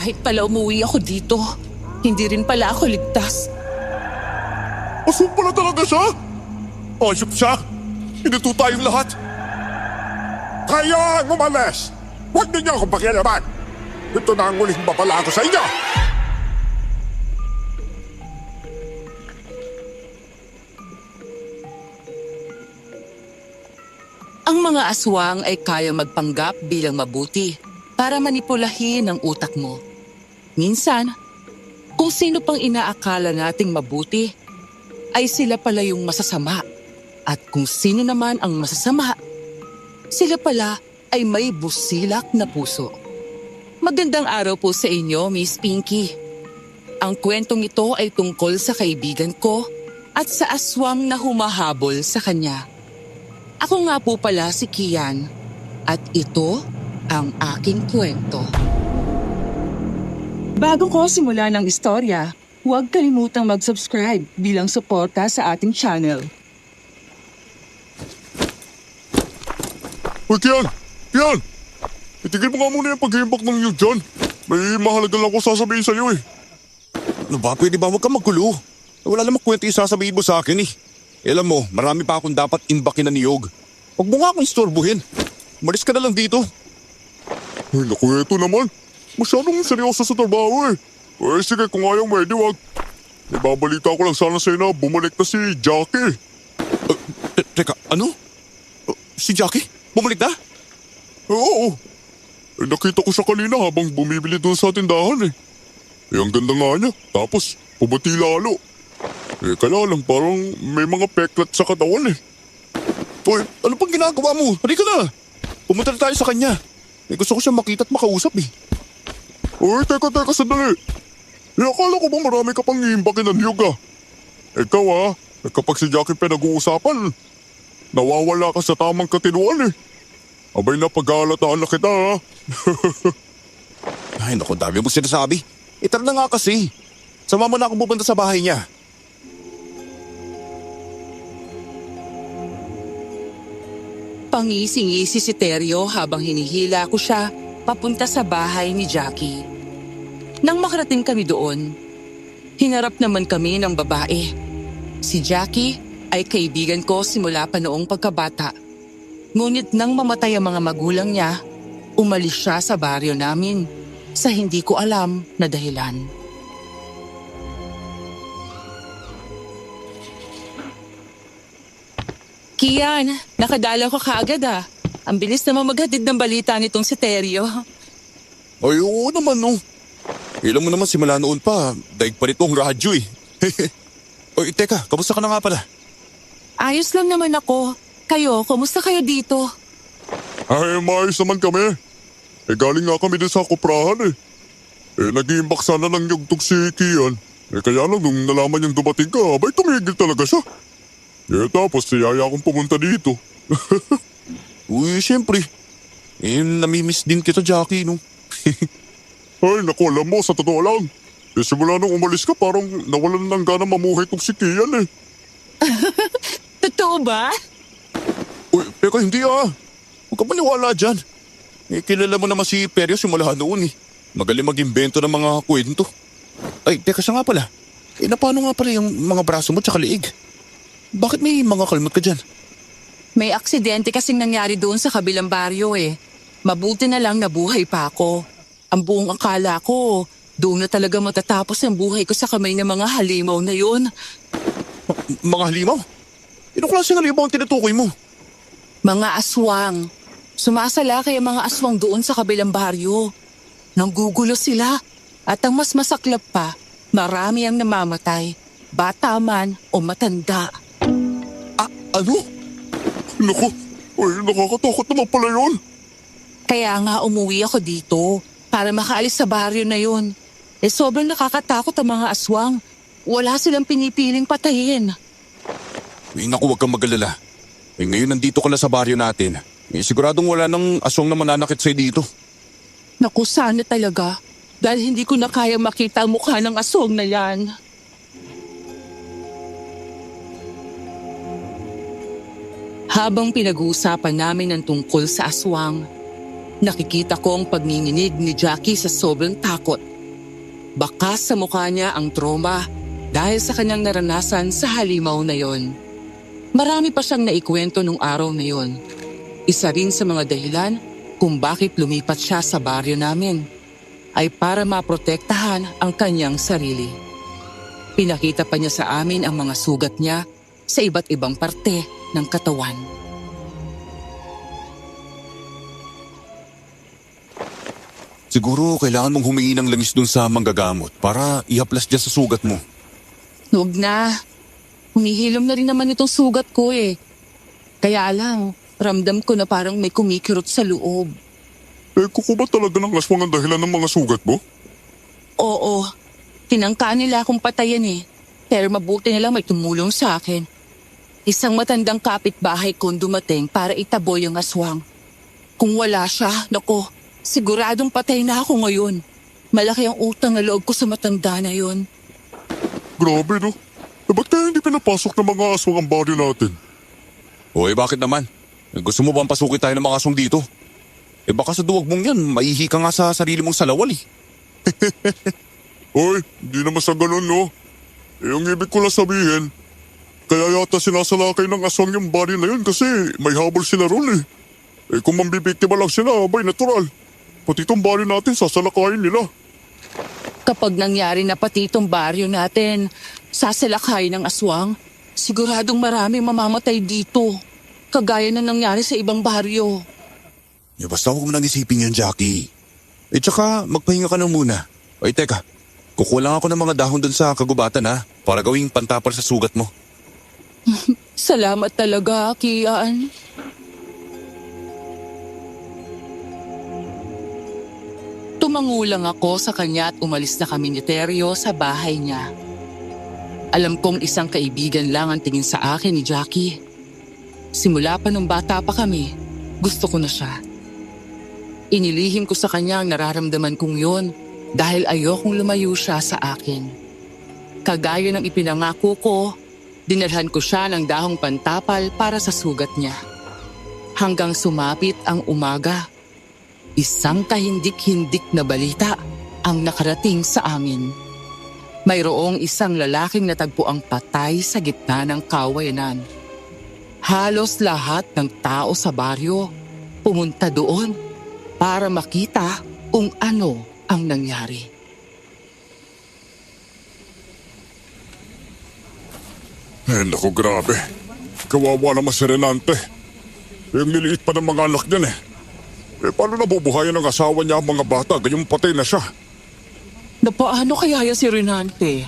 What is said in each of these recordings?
Kahit pala umuwi ako dito, hindi rin pala ako ligtas. Aswang pala talaga siya? Ayop siya. Hinito tayong lahat. Kaya umalis. Huwag ninyo akong pakialaman. Ito na ang uling babala ko sa inyo. Ang mga aswang ay kaya magpanggap bilang mabuti para manipulahin ang utak mo. Minsan, kung sino pang inaakala nating mabuti, ay sila pala yung masasama. At kung sino naman ang masasama, sila pala ay may busilak na puso. Magandang araw po sa inyo, Miss Pinky. Ang kwentong ito ay tungkol sa kaibigan ko at sa aswang na humahabol sa kanya. Ako nga po pala si Kian at ito ang aking kwento. Bago ko simulan ng istorya, huwag kalimutang mag-subscribe bilang suporta sa ating channel. Uy, Kian! Kian! Itigil mo nga muna yung pag-iimbak ng yun dyan. May mahalaga lang ako sasabihin sa'yo eh. Ano ba? Pwede ba? Huwag kang magkulo. Wala namang kwento yung sasabihin mo sa akin eh. Alam mo, marami pa akong dapat imbakin na niyog. Huwag mo nga akong istorbuhin. Umalis ka na lang dito. Ay, naku, eto naman. Masyadong seryoso sa trabaho eh. Sige, kung ayaw mo, edi wag. Ibabalita ko lang sana sa'yo na bumalik na si Jackie. Teka, ano? Si Jackie? Bumalik na? Oo. Nakita ko siya kanina habang bumibili doon sa tindahan eh. Ang ganda nga niya. Tapos, pumati lalo. Kaya lang parang may mga peklat sa katawan eh. Uy, ano pang ginagawa mo? Halika na. Pumunta na tayo sa kanya. Gusto ko siya makita at makausap eh. Uy, teka sandali. Akala ko ba marami ka pang iimbakin ng niyog ah? Ikaw ah, kapag si Jackie pinag-uusapan, nawawala ka sa tamang katinuan eh. Abay na pag-aalataan na kita ah. Ay, naku, dami mo sinasabi. Tara na nga kasi. Sama mo na akong pupunta sa bahay niya. Pangising-isi si Teryo habang hinihila ko siya papunta sa bahay ni Jackie. Nang makarating kami doon, hinarap naman kami ng babae. Si Jackie ay kaibigan ko simula pa noong pagkabata. Ngunit nang mamatay ang mga magulang niya, umalis siya sa baryo namin sa hindi ko alam na dahilan. Kian, nakadalaw ka kaagad ah. Ang bilis naman maghatid ng balita nitong si Teryo. Ay, oo naman no. Ilan mo naman simula noon pa, daig pa nitong radyo eh. Oy, teka, kamusta ka na nga pala? Ayos lang naman ako. Kayo, kumusta kayo dito? Ay, maayos naman kami. Galing nga kami din sa kuprahan eh. Nag-iimbak sana ng yugtog si Kian. Kaya lang nung nalaman niyang dumating ka, abay tumigil talaga siya. Tapos siyaya akong pumunta dito. Uy, siyempre. Namimiss din kita, Jackie, no? Ay, naku, alam mo, sa totoo lang. Simula nung umalis ka, parang nawalan ng gana mamuhay tong si Kian eh. Totoo ba? Uy, teka, hindi ah. Huwag ka maniwala dyan. Kilala mo naman si Peryo simula noon eh. Magaling mag-imbento ng mga kwento. Ay, teka siya nga pala. Paano nga pala yung mga braso mo tsaka liig? Bakit may mga kalmot ka dyan? May aksidente kasing nangyari doon sa kabilang baryo eh. Mabuti na lang nabuhay pa ako. Ang buong akala ko, doon na talaga matatapos ang buhay ko sa kamay ng mga halimaw na yun. Mga halimaw? Anong klaseng halimaw ang tinutukoy mo? Mga aswang. Sumasalakay ang mga aswang doon sa kabilang baryo. Nanggugulo sila. At ang mas masaklap pa, marami ang namamatay. Bata man o matanda. Ano? Naku, ay, nakakatakot naman pala yun. Kaya nga umuwi ako dito para makaalis sa baryo na yun. Sobrang nakakatakot ang mga aswang. Wala silang pinipiling patayin. Naku, huwag kang mag-alala. Ngayon nandito ka na sa baryo natin. Siguradong wala nang aswang na mananakit sa'yo dito. Naku, sana talaga. Dahil hindi ko na kaya makita ang mukha ng aswang na yan. Habang pinag-uusapan namin ang tungkol sa aswang, nakikita ko ang pagninginig ni Jackie sa sobrang takot Bakas sa mukha niya ang trauma dahil sa kanyang naranasan sa halimaw na yon. Marami pa siyang naikwento nung araw na yon. Isa rin sa mga dahilan kung bakit lumipat siya sa baryo namin ay para maprotektahan ang kanyang sarili. Pinakita pa niya sa amin ang mga sugat niya sa iba't ibang parte ng katawan. Siguro kailangan mong humingi ng langis dun sa manggagamot para ihaplas dyan sa sugat mo. Huwag na. Humihilom na rin naman itong sugat ko eh. Kaya lang, ramdam ko na parang may kumikirot sa loob. Kuko ba talaga ng aswang ang dahilan ng mga sugat mo? Oo, tinangkaan nila akong patayan eh. Pero mabuti na lang may tumulong sa akin. Isang matandang kapitbahay kong dumating para itaboy ang aswang. Kung wala siya, nako, siguradong patay na ako ngayon. Malaki ang utang na loob ko sa matanda na yon. Grabe no? Ba't kaya hindi pinapasok ng mga aswang ang baryo natin? Hoy, bakit naman? Gusto mo bang pasukin tayo ng mga aswang dito? Baka sa duwag mong yan, maihi ka nga sa sarili mong salawal eh. Hoy, di naman sa ganun no. Yung ibig ko lang sabihin, kaya yata sinasalakay ng aswang yung baryo na yun kasi may habol sila ron eh. Kung mambibiktima lang sila, abay natural. Pati itong baryo natin sasalakayin nila. Kapag nangyari na pati itong baryo natin, sasalakay ng aswang, siguradong maraming mamamatay dito. Kagaya na nangyari sa ibang baryo. Basta huwag mo nang isipin yan, Jackie. Tsaka magpahinga ka na muna. Ay teka, kukuha lang ako ng mga dahon dun sa kagubatan ha, para gawing pantapal sa sugat mo. Salamat talaga, Kian. Tumangulang ako sa kanya at umalis na kami ni Teryo sa bahay niya. Alam kong isang kaibigan lang ang tingin sa akin ni Jackie. Simula pa nung bata pa kami, gusto ko na siya. Inilihim ko sa kanya ang nararamdaman kong yun dahil ayokong lumayo siya sa akin. Kagaya ng ipinangako ko, dinalhan ko siya ng dahong pantapal para sa sugat niya. Hanggang sumapit ang umaga, isang kahindik-hindik na balita ang nakarating sa amin. Mayroong isang lalaking natagpuang patay sa gitna ng kawayanan. Halos lahat ng tao sa baryo pumunta doon para makita kung ano ang nangyari. Naku, grabe. Kawawa naman si Renante. Yung niliit pa ng mga anak niyan eh. Paano nabubuhayan ng asawa niya ang mga bata? Ganyang patay na siya. Napaano kaya yan si Renante?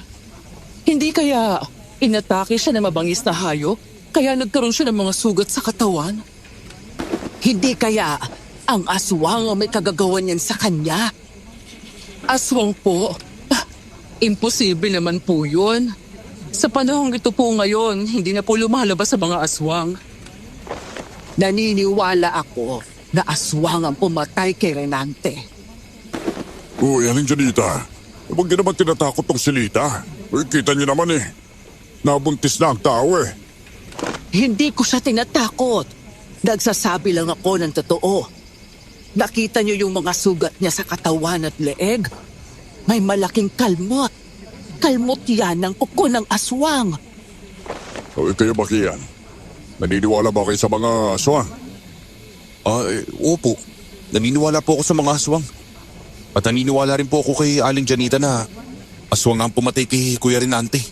Hindi kaya inatake siya ng mabangis na hayop? Kaya nagkaroon siya ng mga sugat sa katawan? Hindi kaya ang aswang ang may kagagawan niyan sa kanya? Aswang po? Imposible naman po yun. Sa panahong ito po ngayon, hindi na po lumalabas sa mga aswang. Naniniwala ako na aswang ang pumatay kay Renante. Uy, aling Janita. Huwag niyo naman tinatakot tong silita. Uy, kita niyo naman eh. Nabuntis na ang tao eh. Hindi ko siya tinatakot. Nagsasabi lang ako ng totoo. Nakita niyo yung mga sugat niya sa katawan at leeg? May malaking kalmot. Kalmot yan ng kuko ng aswang. Uy, kayo ba kiyan? Naniniwala ba kayo sa mga aswang? Opo. Naniniwala po ako sa mga aswang. At naniniwala rin po ako kay Aling Janita na aswang ang pumatay kay Kuya Renante.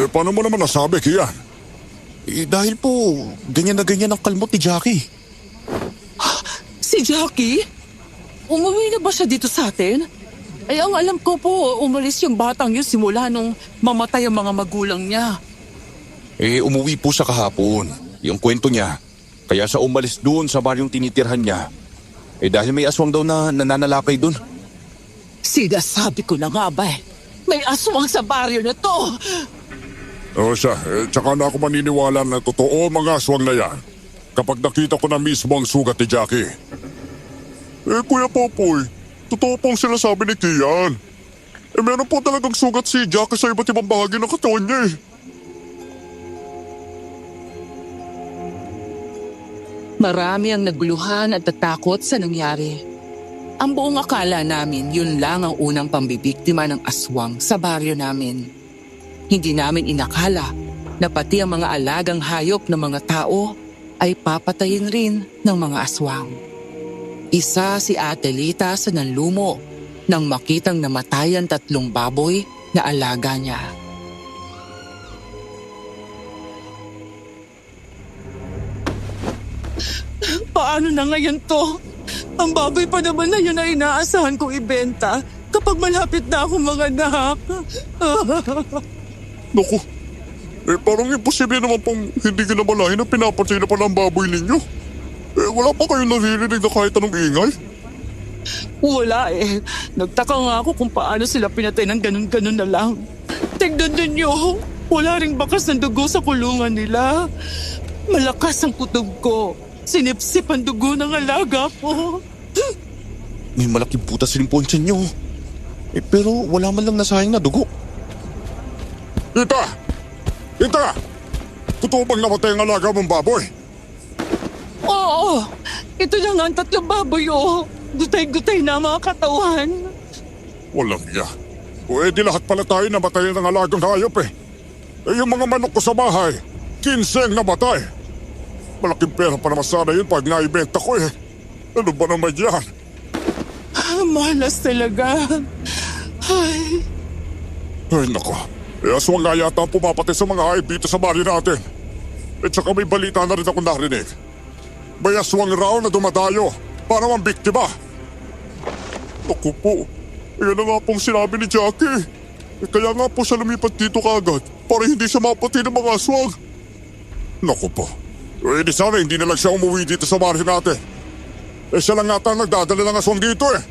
Paano mo naman nasabi, kiyan? Dahil po, ganyan na ganyan ang kalmot ni Jackie. Si Jackie? Umuwi na ba siya dito sa atin? Ay, ang alam ko po, umalis yung batang yun simula nung mamatay ang mga magulang niya. Umuwi po siya kahapon. Yung kwento niya. Kaya siya umalis doon sa baryong tinitirhan niya. Dahil may aswang daw na nananalakay doon. Sinasabi ko na nga ba may aswang sa baryo na to. Tsaka na ako maniniwala na totoo mga aswang na yan kapag nakita ko na mismo ang sugat ni Jackie. Kuya Popoy, totoo pong sinasabi ni Kian. Meron po talagang sugat si Jackie sa iba't ibang bahagi ng katawan niya eh. Marami ang naguluhan at natakot sa nangyari. Ang buong akala namin yun lang ang unang pambibiktima ng aswang sa baryo namin. Hindi namin inakala na pati ang mga alagang hayop ng mga tao ay papatayin rin ng mga aswang. Isa si Ate Lita sa nanlumo nang makitang namatayan 3 baboy na alaga niya. Paano na ngayon to? Ang baboy pa naman na yun ay inaasahan kong ibenta kapag malapit na akong mga anak. Naku, parang imposible naman pong hindi kinamalayan na pinapatay na pala ang baboy ninyo. Wala pa kayong naririnig na kahit anong ingay? Wala eh. Nagtaka nga ako kung paano sila pinatay ng ganun-ganun na lang. Tignan ninyo, wala ring bakas ng dugo sa kulungan nila. Malakas ang kutob ko. Sinipsip ang dugo ng alaga ko. May malaking butas rin po ang tiyan niyo. Pero wala man lang nasayang na dugo. Ita! Ita! Totoo bang namatay ang alaga mong baboy? Oo, ito na nga ang 3 baboy oh. Gutay-gutay na ang mga katawan. Walang iya. Di lahat pala tayo namatay ng alagang hayop eh. Yung mga manok ko sa bahay, 15 ang namatay. Malaking pera pa naman sana yun pag naibenta ko eh. Ano ba naman yan? Malas talaga. Ay, Ay nako, aswang nga yata ang pumapatay sa mga hayop dito sa bari natin. At saka may balita na rin ako narinig. May aswang raw na dumadayo para mambiktima. Naku po, yan na nga pong sinabi ni Jackie. Kaya nga po siya lumipat dito kaagad para hindi siya mapatay ng mga aswang. Naku po, di sana hindi na lang siya umuwi dito sa bari natin. Siya lang ata ang nagdadala ng aswang dito eh.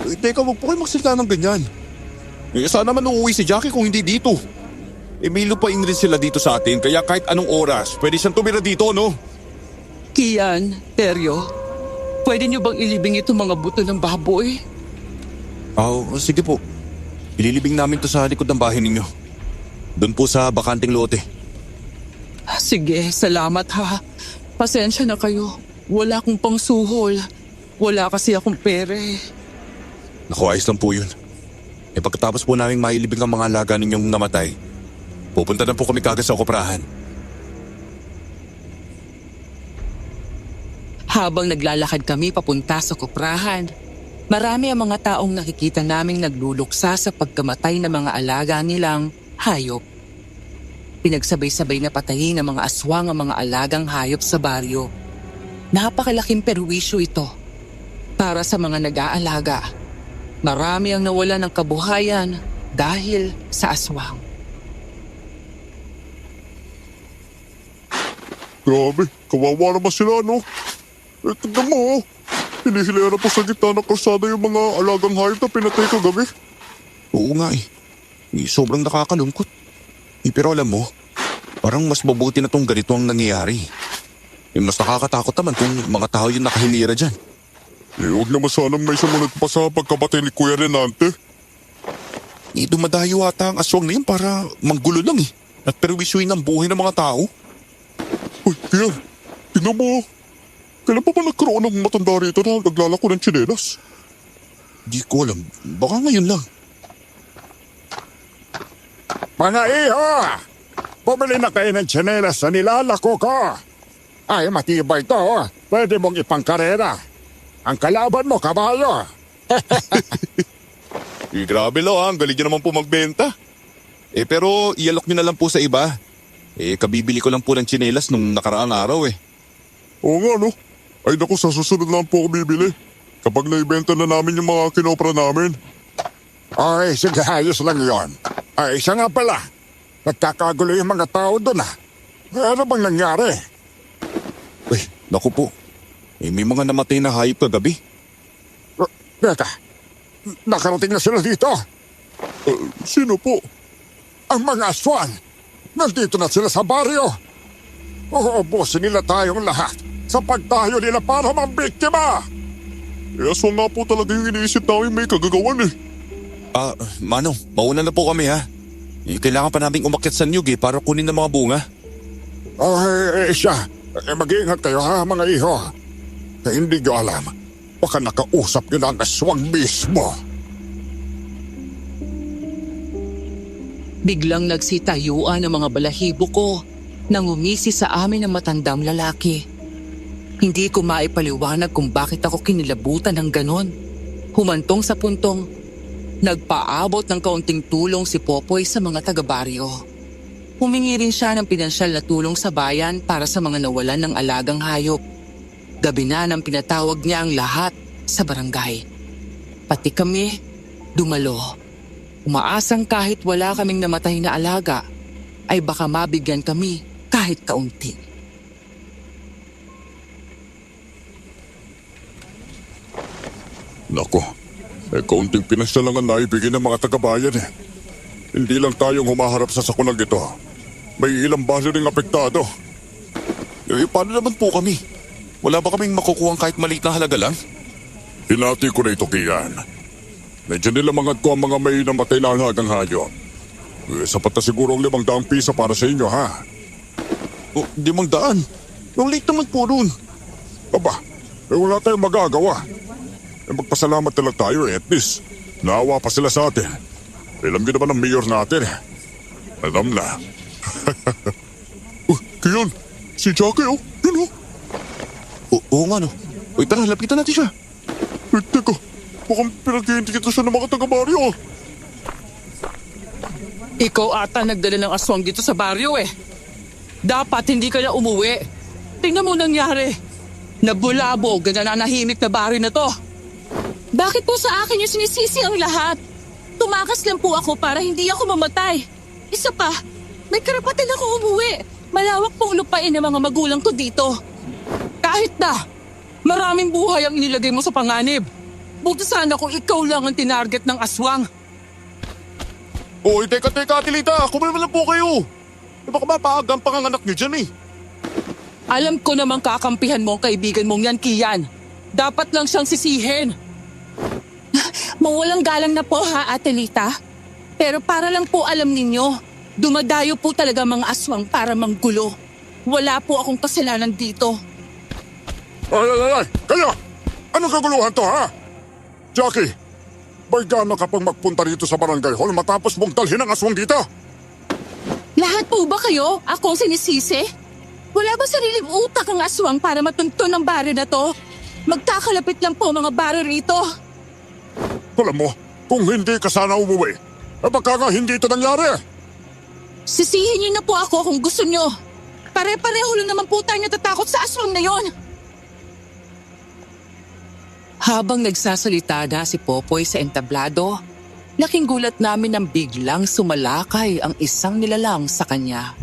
Teka, wag po kayo magsalita ng ganyan. Sana naman uuwi si Jackie kung hindi dito. May lupain rin sila dito sa atin, kaya kahit anong oras, pwede siyang tumira dito, no? Kian, Teryo, pwede niyo bang ilibing itong mga buto ng baboy? Sige po. Ililibing namin to sa likod ng bahay ninyo. Doon po sa bakanting lote. Sige, salamat ha. Pasensya na kayo. Wala akong pangsuhol. Wala kasi akong pere. Naku, ayos lang po yun. Pagkatapos po namin mailibing ang mga alaga ninyong namatay, pupunta na po kami kagad sa koprahan. Habang naglalakad kami papunta sa koprahan, marami ang mga taong nakikita naming nagluluksa sa pagkamatay ng mga alaga nilang hayop. Pinagsabay-sabay na patayin ng mga aswang ang mga alagang hayop sa baryo. Napakalaking perwisyo ito para sa mga nag-aalaga. Marami ang nawala ng kabuhayan dahil sa aswang. Grabe, kawawa naman sila no? Tignan mo, hinihilera po sa gitna ng kalsada yung mga alagang hayop na pinatay kagabi. Oo nga sobrang nakakalungkot. Pero alam mo, parang mas mabuti na tong ganito ang nangyayari. Mas nakakatakot naman kung mga tao yung nakahilira dyan. Huwag naman sanang may sumunod pa sa pagkabatay ni Kuya Renante. Dumadayo ata ang aswang na yun para manggulo lang at perwisyoin ang buhay ng mga tao. Uy, Kian, tingnan mo. Kailan pa ba nagkaroon ng matanda rito na naglalako ng tsinelas? Di ko alam, baka ngayon lang. Mga iho! Bumili na kayo ng tsinelas na nilalako ko. Ay, matibay to. Pwede mong ipangkarera. Ang kalaban mo, kabayo. Grabe lo ang galing nyo naman po magbenta. Pero ialok nyo na lang po sa iba. Kabibili ko lang po ng tsinelas nung nakaraang araw Oo nga no. Ay naku, sa susunod lang po ako bibili. Kapag naibenta na namin yung mga kinopra namin. Ay, sige, ayos lang yon. Ay, isa nga pala. Nagkakagulo yung mga tao doon Ano bang nangyari? Naku po. May mga namatay na hayop kagabi. Teka, nakarating na sila dito. Sino po? Ang mga aswang. Nandito na sila sa baryo. Uubusin nila tayong lahat sa pagtayo nila para mambiktima. Aswang nga po talaga yung iniisip namin may kagagawan Manong, mauna na po kami ha. Kailangan pa naming umakyat sa nyug para kunin ng mga bunga. Siya. Mag-iingat kayo ha, mga iho. Hindi nyo alam. Baka nakausap yun ang aswang mismo. Biglang nagsitayuan ang mga balahibo ko nang umisi sa amin ang matandang lalaki. Hindi ko maipaliwanag kung bakit ako kinilabutan ng ganon. Humantong sa puntong, nagpaabot ng kaunting tulong si Popoy sa mga taga-baryo. Humingi rin siya ng pinansyal na tulong sa bayan para sa mga nawalan ng alagang hayop. Gabi na nang pinatawag niya ang lahat sa barangay. Pati kami, dumalo. Umaasang kahit wala kaming namatay na alaga, ay baka mabigyan kami kahit kaunti. Nako, kaunting pinasya lang ang naibigay ng mga taga-bayan eh. Hindi lang tayong humaharap sa sakunag ito. May ilang baso ring apektado. Paano naman po kami? Wala ba kaming makukuhang kahit maliit na halaga lang? Hinati ko na ito, Kian. Medyo nilamangad ko ang mga may namatay na alagang hayop. Sapat na siguro ang 500 piso para sa inyo, ha? O, 500? Ang liit naman po nun. Aba, wala tayong magagawa. Magpasalamat na lang tayo at least naawa pa sila sa atin. Alam niyo naman ang mayor natin. Alam na. Kian, si Jackie, oh. Yun, oh. Oo nga no. Uy, tara, lapitan natin siya. Teka, mukhang pinag-iintikita siya ng mga taga-baryo. Ikaw ata nagdala ng aswang dito sa baryo eh. Dapat hindi ka na umuwi. Tingnan mo nangyari. Nabulabog na nanahimik na baryo na to. Bakit po sa akin yung sinisisi ang lahat? Tumakas lang po ako para hindi ako mamatay. Isa pa, may karapatan ako umuwi. Malawak pong lupain ng mga magulang ko dito. Kahit na, maraming buhay ang inilagay mo sa panganib. Buti sana kung ikaw lang ang tinarget ng aswang. Uy, teka, Atilita. Kumalma lang po kayo. Baka mapaagang panganganak niyo dyan eh. Alam ko namang kakampihan mo ang kaibigan mong yan, Kian. Dapat lang siyang sisihin. Mawalang galang na po ha, Atelita. Pero para lang po alam ninyo, dumadayo po talaga mga aswang para manggulo. Wala po akong kasalanan dito. Ay! Kaya! Anong kaguluhan to, ha? Jackie, may gana ka pang magpunta dito sa barangay hall matapos mong dalhin ang aswang dito? Lahat po ba kayo? Ako ang sinisisi? Wala ba sariling utak ang aswang para matuntun ang baryo na to? Magkakalapit lang po mga baryo rito. Alam mo, kung hindi ka sana umuwi, baka nga hindi ito nangyari. Sisihin niyo na po ako kung gusto niyo. Pare-pareho lang naman po tayo natatakot sa aswang na yon. Habang nagsasalita na si Popoy sa entablado, laking gulat namin nang biglang sumalakay ang isang nilalang sa kanya.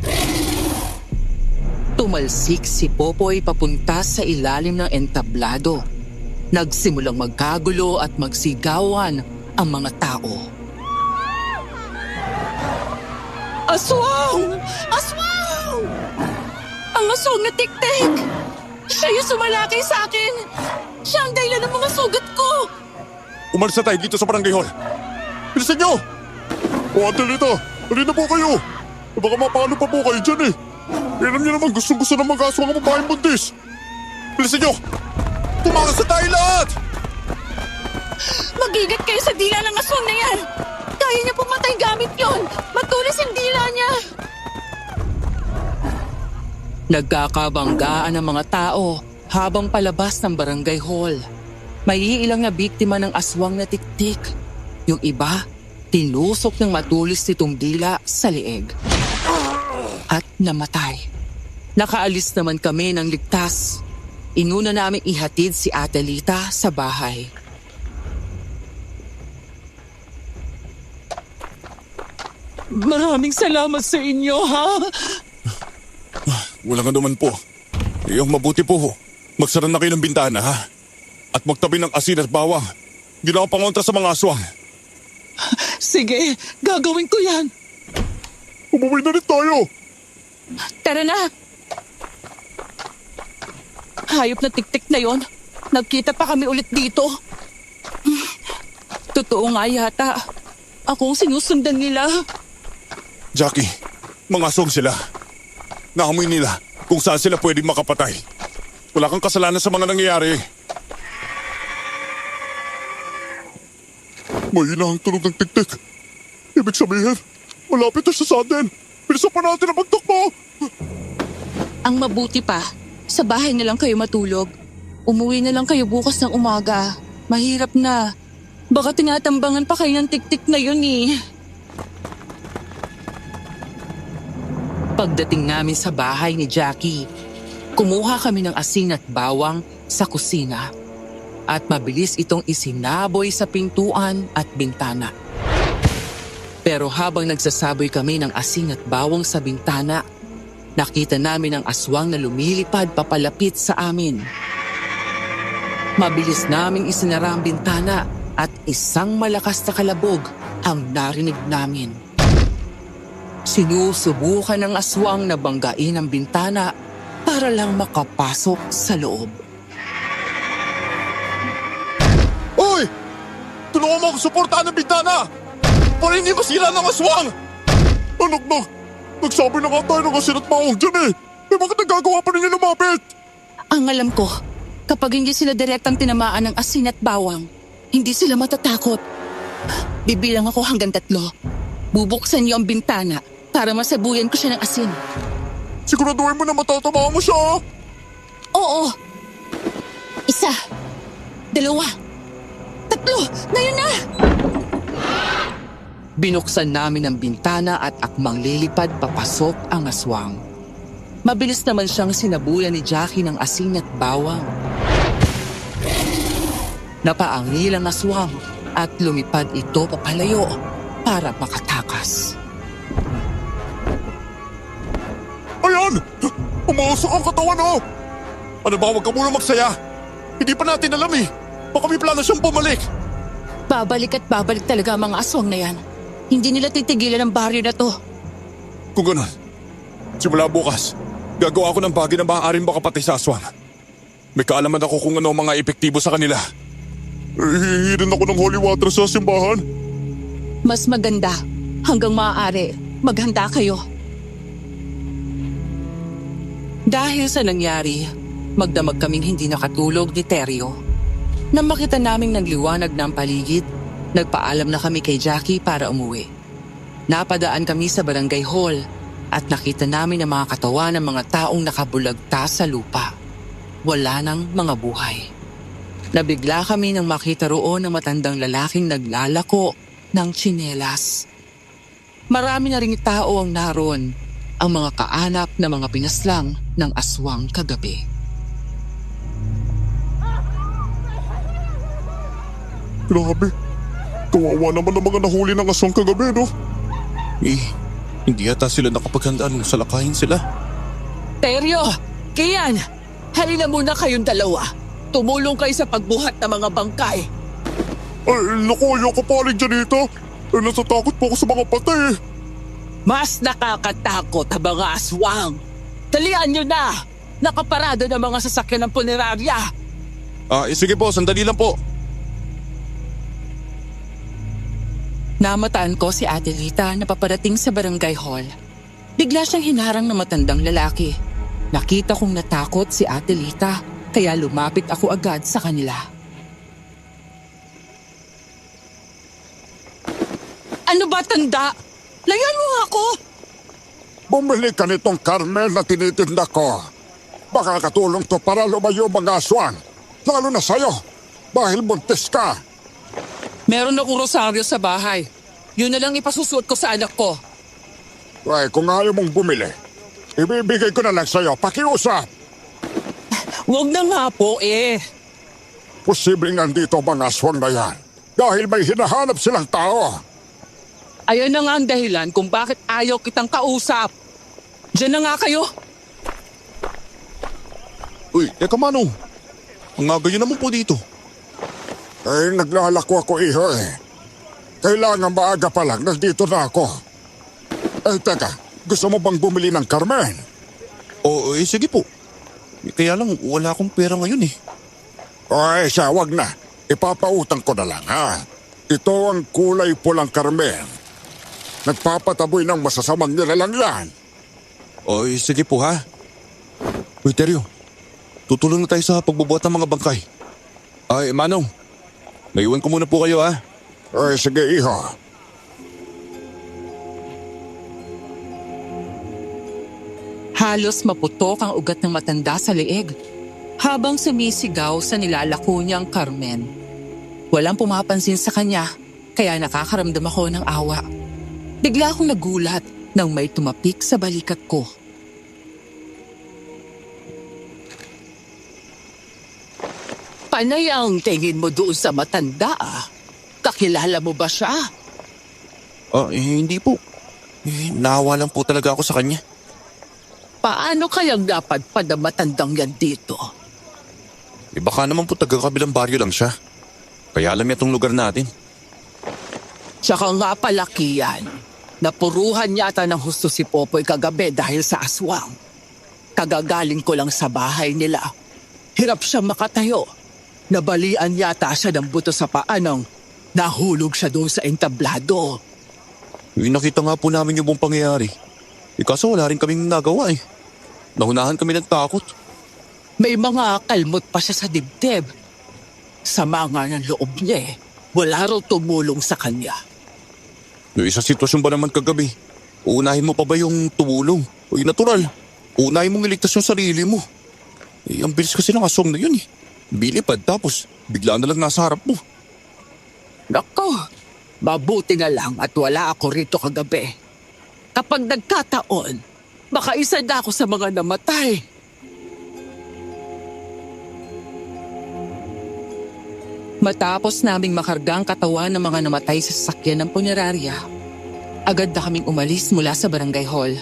Tumalsik si Popoy papunta sa ilalim ng entablado. Nagsimulang magkagulo at magsigawan ang mga tao. Aswang! Aswang! Ang aswang na tik-tik! Siya yung sumalakay sa akin! Siya ang dahilan ng mga sugat ko! Umalis na tayo dito sa barangay hall. Bilisan nyo! O, Adelita, halina po kayo. Baka mapano pa po kayo dyan eh. Alam niyo naman gustong-gusto ng mga aswang ang babaeng buntis. Bilisan nyo! Tumakas na tayo lahat! Mag-ingat kayo sa dila ng aswang na yan! Kaya niya pumatay gamit yon! Matulis ang dila niya! Nagkakabanggaan ang mga tao habang palabas ng barangay hall. May ilang na biktima ng aswang na tiktik. Yung iba, tinusok ng matulis nitong dila sa leeg. At namatay. Nakaalis naman kami ng ligtas. Inuna namin ihatid si Atelita sa bahay. Maraming salamat sa inyo, ha? Walang anuman po. Yung mabuti po, magsara na kayo ng bintana, ha? At magtabi ng asin at bawang. Hindi na ako pangontra sa mga aswang. Sige, gagawin ko yan. Umuwi na rin tayo. Tara na! Hayop na tiktik na yon. Nagkita pa kami ulit dito. Totoo nga yata. Akong sinusundan nila. Jackie, mga aswang sila. Naamoy nila kung saan sila pwedeng makapatay. Wala kang kasalanan sa mga nangyayari. May hinahang tunog ng tiktik. Ibig sabihin, malapit na siya sa atin. Bilisan pa natin ang magtakbo. Ang mabuti pa, sa bahay na lang kayo matulog. Umuwi na lang kayo bukas ng umaga. Mahirap na. Baka tinatambangan pa kayo ng tiktik na yun eh. Pagdating namin sa bahay ni Jackie, kumuha kami ng asin at bawang sa kusina. At mabilis itong isinaboy sa pintuan at bintana. Pero habang nagsasaboy kami ng asin at bawang sa bintana, nakita namin ang aswang na lumilipad papalapit sa amin. Mabilis naming isinara ang bintana at isang malakas na kalabog ang narinig namin. Sinusubukan ng aswang na banggain ang bintana para lang makapasok sa loob. Hoy! Tulungan mo ako suportahan ng bintana! Para hindi masira ng aswang! Anak na, nagsabi na nga tayo ng asin at bawang dyan eh. Eh bakit nagagawa pa ninyo lumapit? Ang alam ko, kapag hindi sila direktang tinamaan ng asin at bawang, hindi sila matatakot. Bibilang ako hanggang 3. Bubuksan niyo ang bintana para masabuyan ko siya ng asin. Siguraduhin mo na matatamaan mo siya. Oo. 1, 2, 3. Ngayon na! Binuksan namin ang bintana at akmang lilipad papasok ang aswang. Mabilis naman siyang sinabuyan ni Jackie ng asin at bawang. Napaangil ang aswang at lumipad ito papalayo para makatakas. Ayan! Umausok ang katawan oh! Ano ba, huwag ka muna magsaya. Hindi pa natin alam eh. Baka may plano siyang bumalik. Babalik at babalik talaga ang mga aswang na yan. Hindi nila titigilan ang baryo na to. Kung ganun, simula bukas, gagawa ako ng bagay na maaaring makapatay sa aswang. May kaalaman ako kung ano ang mga epektibo sa kanila. Hihingi rin ako ng holy water sa simbahan. Mas maganda. Hanggang maaari, maghanda kayo. Dahil sa nangyari, magdamag kaming hindi nakatulog ni Teryo. Nang makita naming nagliwanag na ang paligid, nagpaalam na kami kay Jackie para umuwi. Napadaan kami sa barangay hall at nakita namin ang mga katawan ng mga taong nakabulagta sa lupa. Wala nang mga buhay. Nabigla kami nang makita roon ng matandang lalaking naglalako ng tsinelas. Marami na ring tao ang naroon, ang mga kaanak na mga pinaslang ng aswang kagabi. Grabe. Kawawa naman ang mga nahuli ng aswang kagabi, no? Hindi yata sila nakapaghandaan sa lakayin sila. Teryo! Kian! Halina muna kayong dalawa. Tumulong kayo sa pagbuhat ng mga bangkay. Ay, naku, ayoko paling dyan dito. Eh, natatakot po ako sa mga patay eh. Mas nakakatakot ang mga aswang. Dalian nyo na! Nakaparado ng mga sasakyan ng punerarya. Sige po, sandali lang po. Namataan ko si Adelita na paparating sa barangay hall. Bigla siyang hinarang ng matandang lalaki. Nakita kong natakot si Adelita, kaya lumapit ako agad sa kanila. Ano ba, tanda? Layan mo ako! Bumili ka nitong Carmel na tinitinda ko. Baka katulong to para lumayo mga aswang. Lalo na sa'yo, dahil buntis ka. Meron akong rosaryo sa bahay. Yun na lang ipasusuot ko sa anak ko. Ay, kung ayaw mong bumili, ibibigay ko na lang sa'yo. Pakiusap. Huwag na nga po eh. Posibleng nandito ang mga aswang na yan. Dahil may hinahanap silang tao. Ayan na nga ang dahilan kung bakit ayaw kitang kausap. Diyan na nga kayo. Uy, teka Manong. Ang aga yun naman po dito. Ay, naglalako ako iho eh. Kailangan maaga pa lang, nandito na ako. Ay, teka, gusto mo bang bumili ng Carmen? Sige po. Kaya lang, wala akong pera ngayon eh. Ay, siya, wag na. Ipapautang ko na lang, ha? Ito ang kulay pulang Carmen. Nagpapataboy ng masasamang nilalang yan. Sige po ha. Uy, Teryo. Tutulong na tayo sa pagbubuhat ng mga bangkay. Ay, Manong. Naiwan ko muna po kayo ha. Ay, sige, iho. Halos maputok ang ugat ng matanda sa leeg habang sumisigaw sa nilalako niyang Carmen. Walang pumapansin sa kanya kaya nakakaramdam ako ng awa. Bigla akong nagulat nang may tumapik sa balikat ko. Panay ang tingin mo doon sa matanda ah. Kakilala mo ba siya? Hindi po. Naawa lang po talaga ako sa kanya. Paano kayang napadpad ang matandang yan dito? Baka naman po taga-kabilang baryo lang siya. Kaya alam niya itong lugar natin. Tsaka nga palaki yan. Napuruhan yata ng husto si Popoy kagabi dahil sa aswang. Kagagaling ko lang sa bahay nila. Hirap siyang makatayo. Nabalian yata siya ng buto sa paa nang nahulog siya doon sa entablado. Nakita nga po namin yung buong pangyayari. Kaso wala rin kaming nagawa eh. Nahunahan kami ng takot. May mga kalmot pa siya sa dibdib. Sama nga ng loob niya eh. Wala raw tumulong sa kanya. Sa sitwasyon ba naman kagabi? Uunahin mo pa ba yung tumulong? Natural. Uunahin mong iligtas yung sarili mo. Ang bilis kasi ng aswang na yun eh. Bilipad tapos bigla na lang nasa harap mo. Nako, mabuti na lang at wala ako rito kagabi. Kapag nagkataon, baka isa na ako sa mga namatay. Matapos naming makarga ang katawan ng mga namatay sa sasakyan ng punerarya, agad na kaming umalis mula sa barangay hall.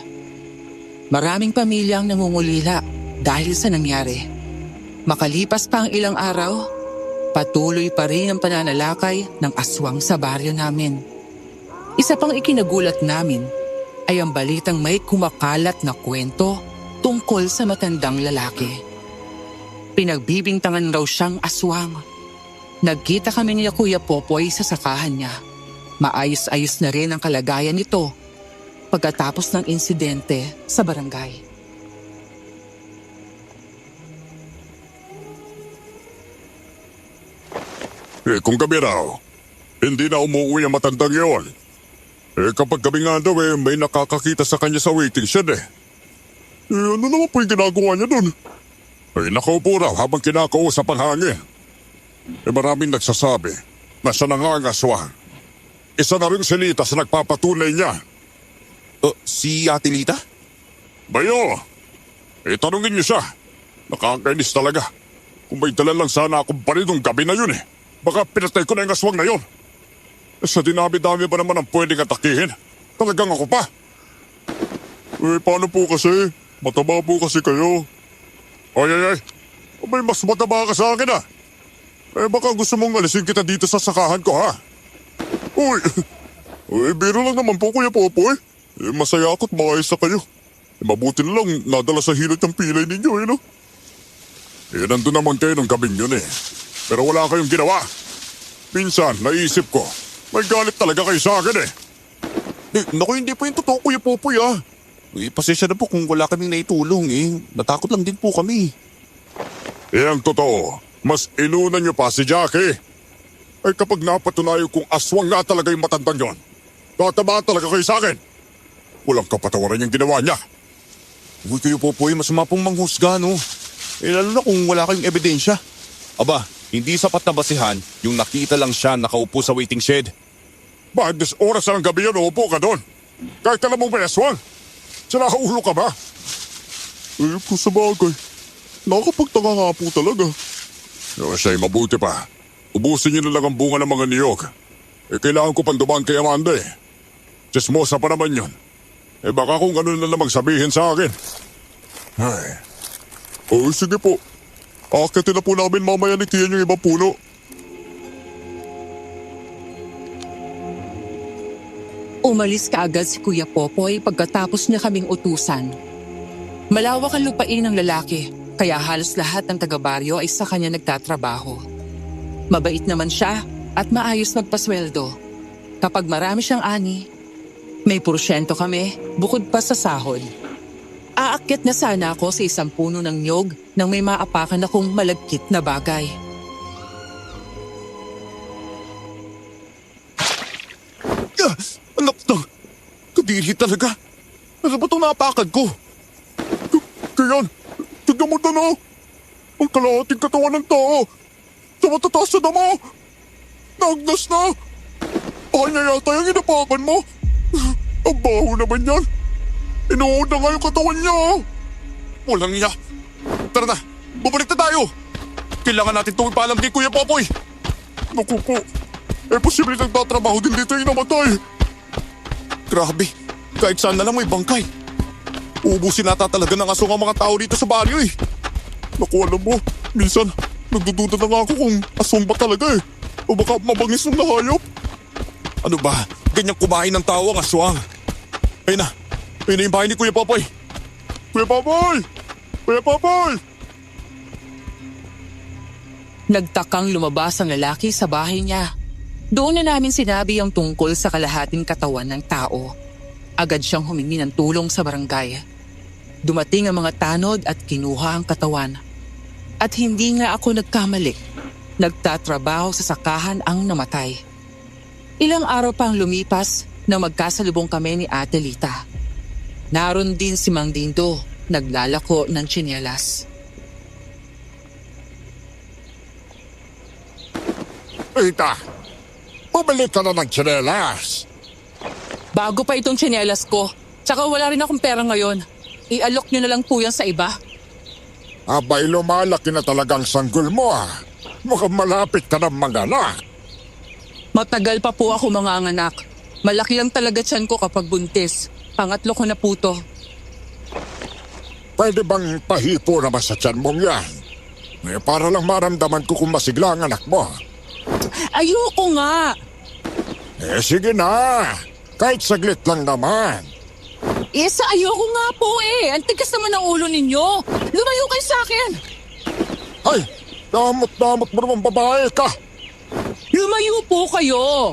Maraming pamilyang nangungulila dahil sa nangyari. Makalipas pa ang ilang araw, patuloy pa rin ang pananalakay ng aswang sa baryo namin. Isa pang ikinagulat namin ay ang balitang may kumakalat na kwento tungkol sa matandang lalaki. Pinagbibintangan raw siyang aswang. Nagkita kami ni Kuya Popoy sa sakahan niya. Maayos-ayos na rin ang kalagayan nito pagkatapos ng insidente sa barangay. Kung gabi raw, hindi na umuwi ang matandang yun. Kapag gabi nga daw may nakakakita sa kanya sa waiting shed eh. Ano naman po yung ginagawa niya dun? Nakaupo raw habang kinakausap ang hangin. Maraming nagsasabi na siya na nga ang aswang. Isa na rin si Lita sa nagpapatunay niya. Si Ate Lita? Bayo, tanungin niyo siya. Nakakainis talaga. Kung may dala lang sana akong baril nung gabi na yun eh. Baka pinatay ko na yung aswang na yun. Sa dinami-dami ba naman ang pwedeng atakihin? Talagang ako pa. Paano po kasi? Mataba po kasi kayo. Ay. May mas mataba ka sa akin ah. Baka gusto mong alisin kita dito sa sakahan ko ha? Uy, biro lang naman po Kuya Popoy. Masaya ako't maayos na kayo. Mabuti na lang nadala sa hilot yung pilay ninyo no? Nandun naman kayo ng gabing yun eh. Pero wala kayong ginawa. Minsan, naisip ko, may galit talaga kayo sa akin eh. Naku, hindi po yung totoo Kuya Popoy ah. Pasensya na po kung wala kaming naitulong eh. Natakot lang din po kami. Ang totoo, mas inuna niyo pa si Jackie. Kapag napatunayo kung aswang nga talaga yung matandang yon, tataba talaga kayo sa akin. Walang kapatawaran yung ginawa niya. Kuya Popoy, masama pong manghusga no. Lalo na kung wala kayong ebidensya. Aba, hindi sapat na basihan yung nakita lang siya nakaupo sa waiting shed. Bakit des oras na ng gabi yan uupo ka doon? Kahit alam mong may aswang. Sinakaulo ka ba? Po sa bagay. Nakakapagtaka nga po talaga. Siya'y mabuti pa. Ubusin niyo na lang ang bunga ng mga niyog. Kailangan ko pang dumaan kay Amanda eh. Chismosa pa naman yun. Baka kung ano na namang sabihin sa akin. Ay. Sige po. Akitin na po namin mamaya ni Tiyan yung ibang puno. Umalis kaagad si Kuya Popoy pagkatapos niya kaming utusan. Malawak ang lupain ng lalaki, kaya halos lahat ng taga-baryo ay sa kanya nagtatrabaho. Mabait naman siya at maayos magpasweldo. Kapag marami siyang ani, may porsyento kami bukod pa sa sahod. Aakyat na sana ako sa isang puno ng niyog nang may maapakan akong malagkit na bagay. Anak ng kadiri talaga. Ano ba itong napakan ko? Kian, tignan mo na. Ang kalahating katawan ng tao. Sa matataas na damo. Nagnas na. Baka niya yata yung inapakan mo. Ang baho naman yan. Inuod na nga yung katawan niya. Walang iya. Tara na, bumalik na tayo. Kailangan natin itong ipaalam kay Kuya Popoy. Naku po. Posible nagtatrabaho din dito yung namatay. Grabe, kahit saan na lang may bangkay. Uubusin nata talaga ng asong ang mga tao dito sa baryo eh. Naku, alam mo, minsan nagdududa na nga ako kung aswang ba talaga eh. O baka mabangis ng nahayop. Ano ba, ganyang kumain ng tao ang aswang. Ayun na yung bahay ni Kuya Popoy. Kuya Papoy! Kuya Papoy! Nagtakang lumabas ang lalaki sa bahay niya. Doon na namin sinabi ang tungkol sa kalahating katawan ng tao. Agad siyang humingi ng tulong sa barangay. Dumating ang mga tanod at kinuha ang katawan. At hindi nga ako nagkamali. Nagtatrabaho sa sakahan ang namatay. Ilang araw pang lumipas na magkasalubong kami ni Ate Lita. Naroon din si Mang Dindo, naglalako ng tsinelas. Ita, bumalik ka na ng tsinelas. Bago pa itong tsinelas ko. Tsaka wala rin akong pera ngayon. I-alok nyo na lang po yan sa iba. Abay, lumalaki na talagang sanggol mo ah. Mukhang malapit ka ng manganak. Matagal pa po ako manganganak. Malaki lang talaga tiyan ko kapag buntis. Pangatlo ko na po to. Pwede bang pahipo naman sa tiyan mong yan? Para lang maramdaman ko kung masigla ang anak mo. Ayoko nga! Sige na. Kahit saglit lang naman. Isa, ayoko nga po eh. Ang tigas naman ang ulo ninyo. Lumayo kayo sa akin. Ay, damot-damot mo naman babae ka. Lumayo po kayo!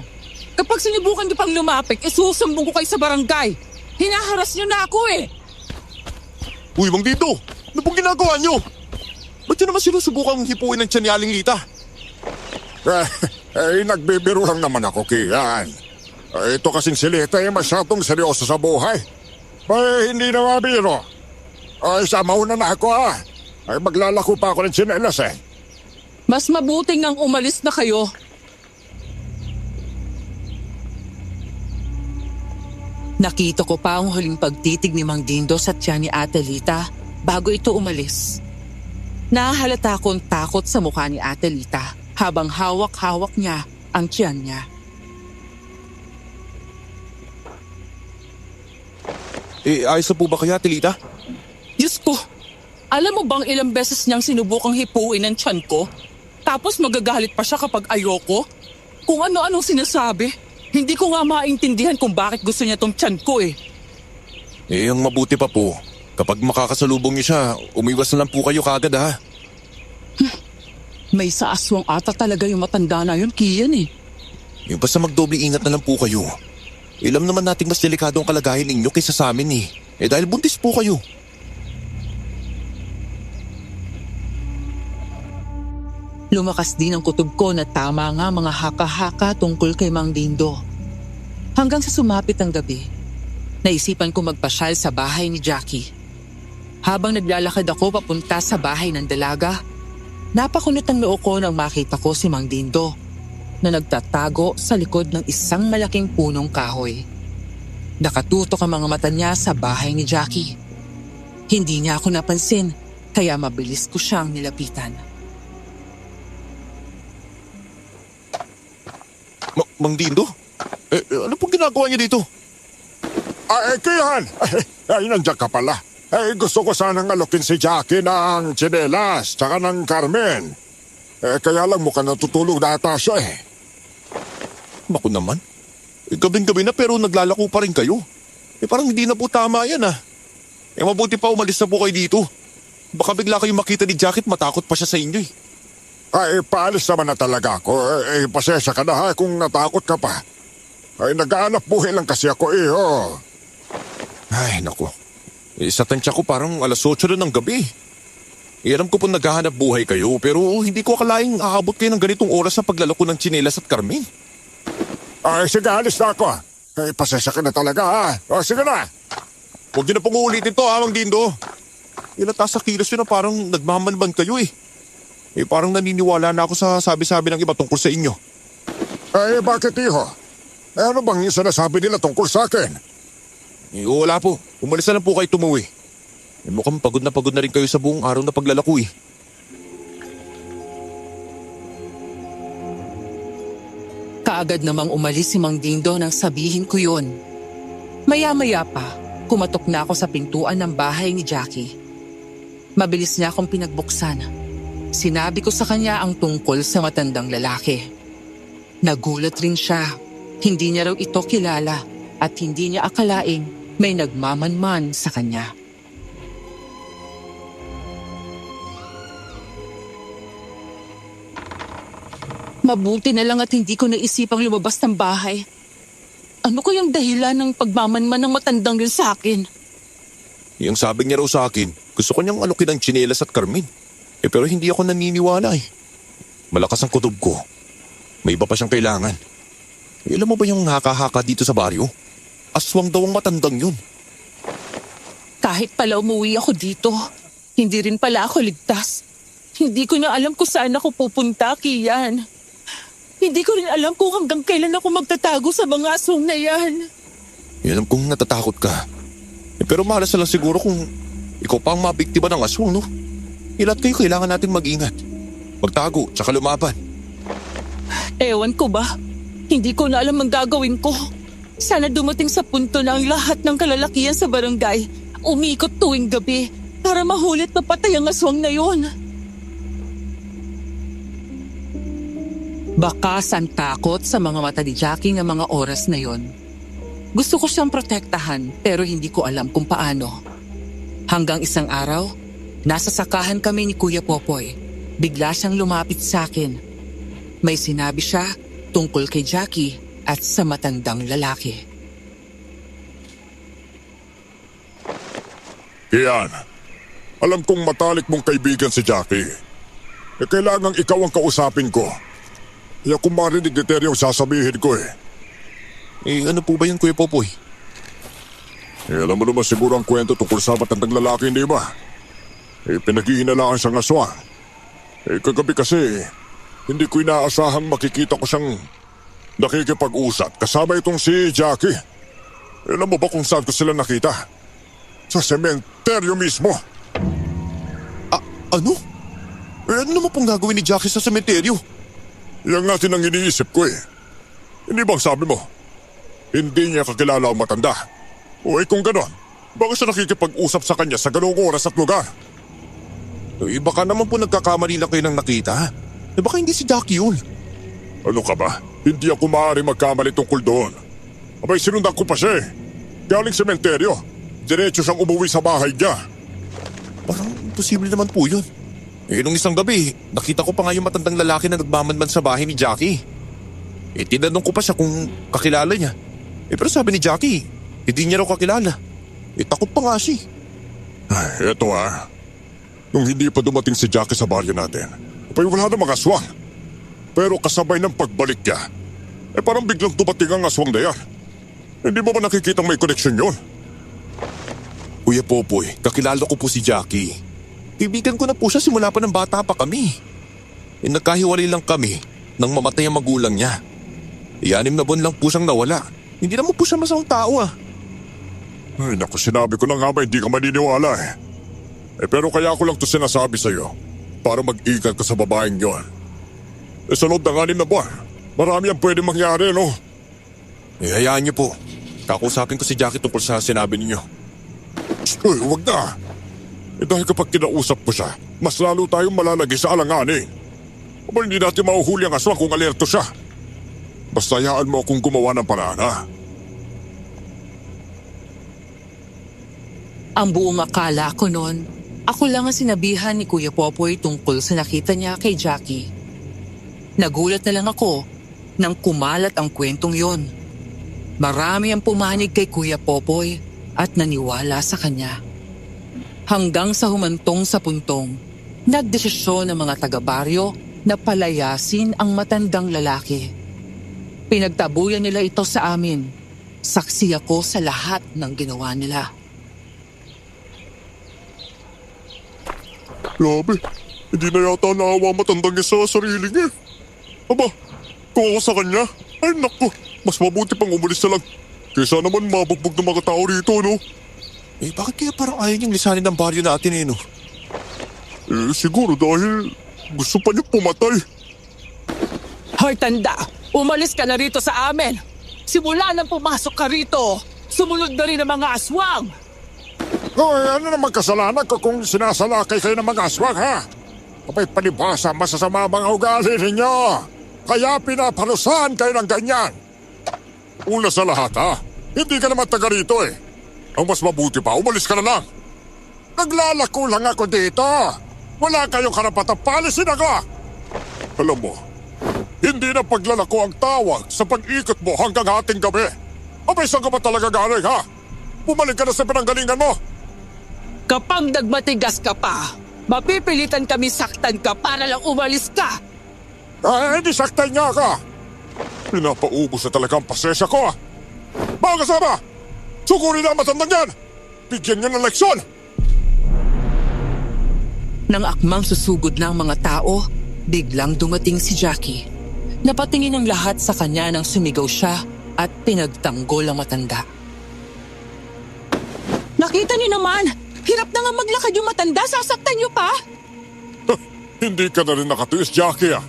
Kapag sinubukan niyo pang lumapit, isusumbong ko kayo sa barangay. Hinaharas niyo na ako eh! Uy, Mang Dindo, ano pong ginagawa nyo? Ba't yun naman sinusubukang hipuin ng tiyan ni Aling Lita? Nagbibiro lang naman ako, Kian. Ito kasing si Lita masyadong seryoso sa buhay. Hindi na mabiro. Sama na ako ah. Maglalako pa ako ng tsinelas eh. Mas mabuting nang umalis na kayo. Nakita ko pa ang huling pagtitig ni Mang Dindo sa tiyan ni Ate Lita bago ito umalis. Nahalata akong takot sa mukha ni Ate Lita habang hawak-hawak niya ang tiyan niya. Ayos na po ba kaya, Ate Lita? Diyos ko, alam mo bang ilang beses niyang sinubukang hipuin ang tiyan ko? Tapos magagalit pa siya kapag ayoko? Kung ano-anong sinasabi. Hindi ko nga maintindihan kung bakit gusto niya tong tiyan ko eh. Ang mabuti pa po. Kapag makakasalubong niyo siya, umiwas na lang po kayo kagad ha. May sa aswang ata talaga yung matanda na yun, Kian eh. Basta magdoble ingat na lang po kayo. Ilam naman nating mas delikado ang kalagayan ninyo kaysa sa amin eh. Dahil buntis po kayo. Lumakas din ang kutob ko na tama nga mga haka-haka tungkol kay Mang Dindo. Hanggang sa sumapit ang gabi, naisipan ko magpasyal sa bahay ni Jackie. Habang naglalakad ako papunta sa bahay ng dalaga, napakunot ang noo ko nang makita ko si Mang Dindo na nagtatago sa likod ng isang malaking punong kahoy. Nakatutok ang mga mata niya sa bahay ni Jackie. Hindi niya ako napansin kaya mabilis ko siyang nilapitan. Mang Dindo? Ano pong ginagawa niyo dito? Kian! Nandiyan ka pala. Gusto ko sanang alokin si Jackie ng tsinelas tsaka ng Carmen. Kaya lang mukhang natutulog na ata siya eh. Naku naman. Gabing-gabi na pero naglalako pa rin kayo. Parang hindi na po tama yan ah. Mabuti pa umalis na po kayo dito. Baka bigla kayong makita ni Jackie at matakot pa siya sa inyo eh. Paalis naman na talaga ako. Pasensya ka na ha kung natakot ka pa. Nag-aanap buhay lang kasi ako oh. Ay, naku. Sa tansya ko parang alas 8 na ng gabi. Alam ko po naghahanap buhay kayo pero hindi ko akalaing aabot kayo ng ganitong oras sa paglalako ng tsinelas at Carmen. Sige, alis na ako. Ay, pasensya ka na talaga ha. O, sige na. Huwag niyo na pong uulitin to, Mang Dindo. Ilata sa kilos yun na parang nagmamanban kayo eh. Parang naniniwala na ako sa sabi-sabi ng iba tungkol sa inyo. Ay, bakit iho? Ano bang yung sinasabi nila tungkol sa akin? Wala po. Umalis na lang po kayo tumuwi. Mukhang pagod na rin kayo sa buong araw na paglalako eh. Kaagad namang umalis si Mang Dindo nang sabihin ko yun. Maya-maya pa, kumatok na ako sa pintuan ng bahay ni Jackie. Mabilis niya akong pinagbuksan. Sinabi ko sa kanya ang tungkol sa matandang lalaki. Nagulat rin siya. Hindi niya raw ito kilala at hindi niya akalaing may nagmamanman sa kanya. Mabuti na lang at hindi ko naisipang lumabas ng bahay. Ano kayang dahilan ng pagmamanman ng matandang yun sa akin? Yung sabi niya raw sa akin, gusto ko niyang alukin ng tsinelas at karmin. Pero hindi ako naniniwala eh. Malakas ang kutob ko. May iba pa siyang kailangan. Alam mo ba yung haka-haka dito sa baryo? Aswang daw ang matandang yun. Kahit pala umuwi ako dito, hindi rin pala ako ligtas. Hindi ko na alam kung saan ako pupunta, Kian. Hindi ko rin alam kung hanggang kailan ako magtatago sa mga aswang na yan. Alam kong natatakot ka. Pero malas na lang siguro kung ikaw pa ang mabiktima ng aswang, no? Lahat kayo kailangan natin mag-ingat. Magtago, tsaka lumaban. Ewan ko ba? Hindi ko na alam ang gagawin ko. Sana dumating sa punto na ang lahat ng kalalakihan sa barangay umikot tuwing gabi para mahulit mapatay ang aswang na yon. Bakas ang takot sa mga mata ni Jackie ng mga oras na yon. Gusto ko siyang protektahan pero hindi ko alam kung paano. Hanggang isang araw, nasa sakahan kami ni Kuya Popoy. Bigla siyang lumapit sa akin. May sinabi siya tungkol kay Jackie at sa matandang lalaki. Kian, alam kong matalik mong kaibigan si Jackie. Kailangang ikaw ang kausapin ko. Kaya kung marinig ni Terry yung sasabihin ko eh. Ano po ba yun, Kuya Popoy? Alam mo naman siguro ang kwento tungkol sa matandang lalaki, hindi ba? Pinaghihinalaan siyang aswang. Kagabi kasi, hindi ko inaasahang makikita ko siyang nakikipag-usap kasama itong si Jackie. Alam mo ba kung saan ko sila nakita? Sa sementeryo mismo. Ano? Ano naman pong gagawin ni Jackie sa sementeryo? Yan nga din ang iniisip ko eh. Hindi bang sabi mo, hindi niya kakilala ang matanda? O kung ganon, bakit siya nakikipag-usap sa kanya sa ganong oras at lugar? Baka naman po nagkakamali lang kayo ng nakita. Baka hindi si Jackie yun. Ano ka ba? Hindi ako maaari magkamali tungkol doon. Abay, sinundan ko pa siya eh. Galing sementeryo. Diretso siyang umuwi sa bahay niya. Parang imposible naman po yun. Nung isang gabi, nakita ko pa nga yung matandang lalaki na nagmamanman sa bahay ni Jackie. Tinanong ko pa siya kung kakilala niya. Pero sabi ni Jackie, hindi niya raw kakilala. Takot pa nga siya. Ay, eto ah. Nung hindi pa dumating si Jackie sa baryo natin, wala na mga aswang. Pero kasabay ng pagbalik niya, parang biglang dumating ang aswang na yan. Hindi mo ba nakikita may koneksyon yun? Kuya Popoy, kakilala ko po si Jackie. Kaibigan ko na po siya simula pa ng bata pa kami. Nagkahiwalay lang kami nang mamatay ang magulang niya. 6 na buwan lang po siyang nawala. Hindi naman po siya masamang tao ah. Ay naku, sinabi ko na nga ba hindi ka maniniwala eh. Pero kaya ko lang to sinasabi sa'yo para mag-ingat ka sa babaeng yon. Sa loob ng 6 na buwan, marami ang pwede mangyari, no? Hayaan niyo po. Kakausapin ko si Jackie tungkol sa sinabi ninyo. Uy, huwag na. Dahil kapag kinausap ko siya, mas lalo tayong malalagay sa alanganin. Aba, hindi natin mahuhuli ang aswang kung alerto siya. Basta hayaan mo akong gumawa ng paraan, ha? Ang buong akala ko noon, ako lang ang sinabihan ni Kuya Popoy tungkol sa nakita niya kay Jackie. Nagulat na lang ako nang kumalat ang kwentong yon. Marami ang pumanig kay Kuya Popoy at naniwala sa kanya. Hanggang sa humantong sa puntong, nagdesisyon ng mga taga-baryo na palayasin ang matandang lalaki. Pinagtabuyan nila ito sa amin. Saksi ako sa lahat ng ginawa nila. Grabe, hindi na yata naawa matandang niya sa sarili niya. Aba, kung ako sa kanya, ay naku, mas mabuti pang umalis na lang. Kaysa naman mabugbog ng mga tao rito, no? Eh bakit kaya parang ayaw niyang lisanin ng baryo natin eh, no? Eh, siguro dahil gusto pa niya pumatay. Hoy, tanda! Umalis ka na rito sa amin! Simula nang pumasok ka rito, sumunod na rin ang mga aswang! Hoy, ano naman kasalanan ko kung sinasalakay kayo ng mga aswang, ha? Abay palibhasa, masasama ang mga ugali ninyo. Kaya pinaparusahan kayo ng ganyan. Una sa lahat, ha? Hindi ka naman taga rito, eh. Ang mas mabuti pa, umalis ka na lang. Naglalako lang ako dito. Wala kayong karapatang palisin ako. Alam mo, hindi na paglalako ang tawag sa pag-ikot mo hanggang hating gabi. Abay, saan ka ba talaga galing, ha? Bumalik ka na sa pinanggalingan mo. Kapag nagmatigas ka pa, mapipilitan kami saktan ka para lang umalis ka! Hindi saktan niya ako. Pinapaubos na talaga ang pasensya ko, ha? Mga kasama, sukurin na ang matandang yan. Bigyan niya ng leksyon. Nang akmang susugod ng mga tao, biglang dumating si Jackie. Napatingin ang lahat sa kanya nang sumigaw siya at pinagtanggol ang matanda. Nakita niyo naman! Hirap na nga maglakad yung matanda, sasaktan niyo pa! Hindi ka na rin nakatiis, Jackie, ha?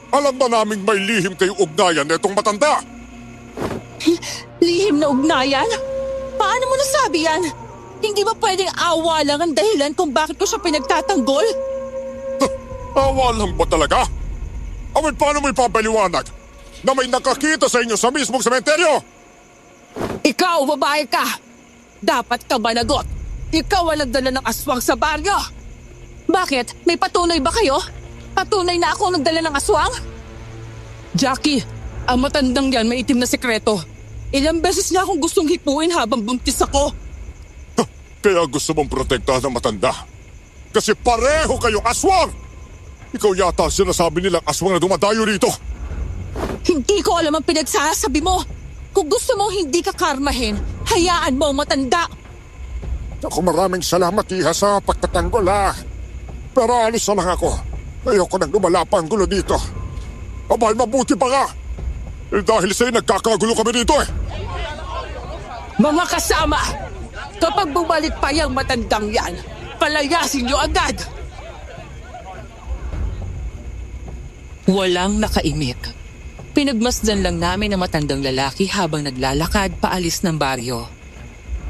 Alam na naming may lihim kayong ugnayan na itong matanda. Lihim na ugnayan? Paano mo nasabi yan? Hindi ba pwedeng awa lang ang dahilan kung bakit ko siya pinagtatanggol? Awa lang ba talaga? Awit, paano mo ipapaliwanag na may nakakita sa inyo sa mismong sementeryo? Ikaw, babae ka! Dapat ka managot! Ikaw ang nagdala ng aswang sa baryo! Bakit? May patunay ba kayo? Patunay na ako ang nagdala ng aswang? Jackie, ang matandang yan may itim na sekreto. Ilang beses niya akong gustong hipuin habang buntis ako. Kaya gusto mong protektahan ng matanda. Kasi pareho kayong aswang! Ikaw yata ang sinasabi nilang aswang na dumadayo rito. Hindi ko alam ang pinagsasabi mo. Kung gusto mong hindi ka karmahin, hayaan mo ang matanda. Ako, maraming salamat, Iha, sa pagtatanggol, ha. Pero alis na lang ako. Ayoko nang lumala pa ang gulo dito. Abay, mabuti pa nga. Eh, dahil sa'yo nagkakagulo kami dito, eh. Mga kasama, kapag bumalik pa yung matandang yan, palayasin niyo agad. Walang nakaimik. Pinagmasdan lang namin ang matandang lalaki habang naglalakad paalis ng baryo.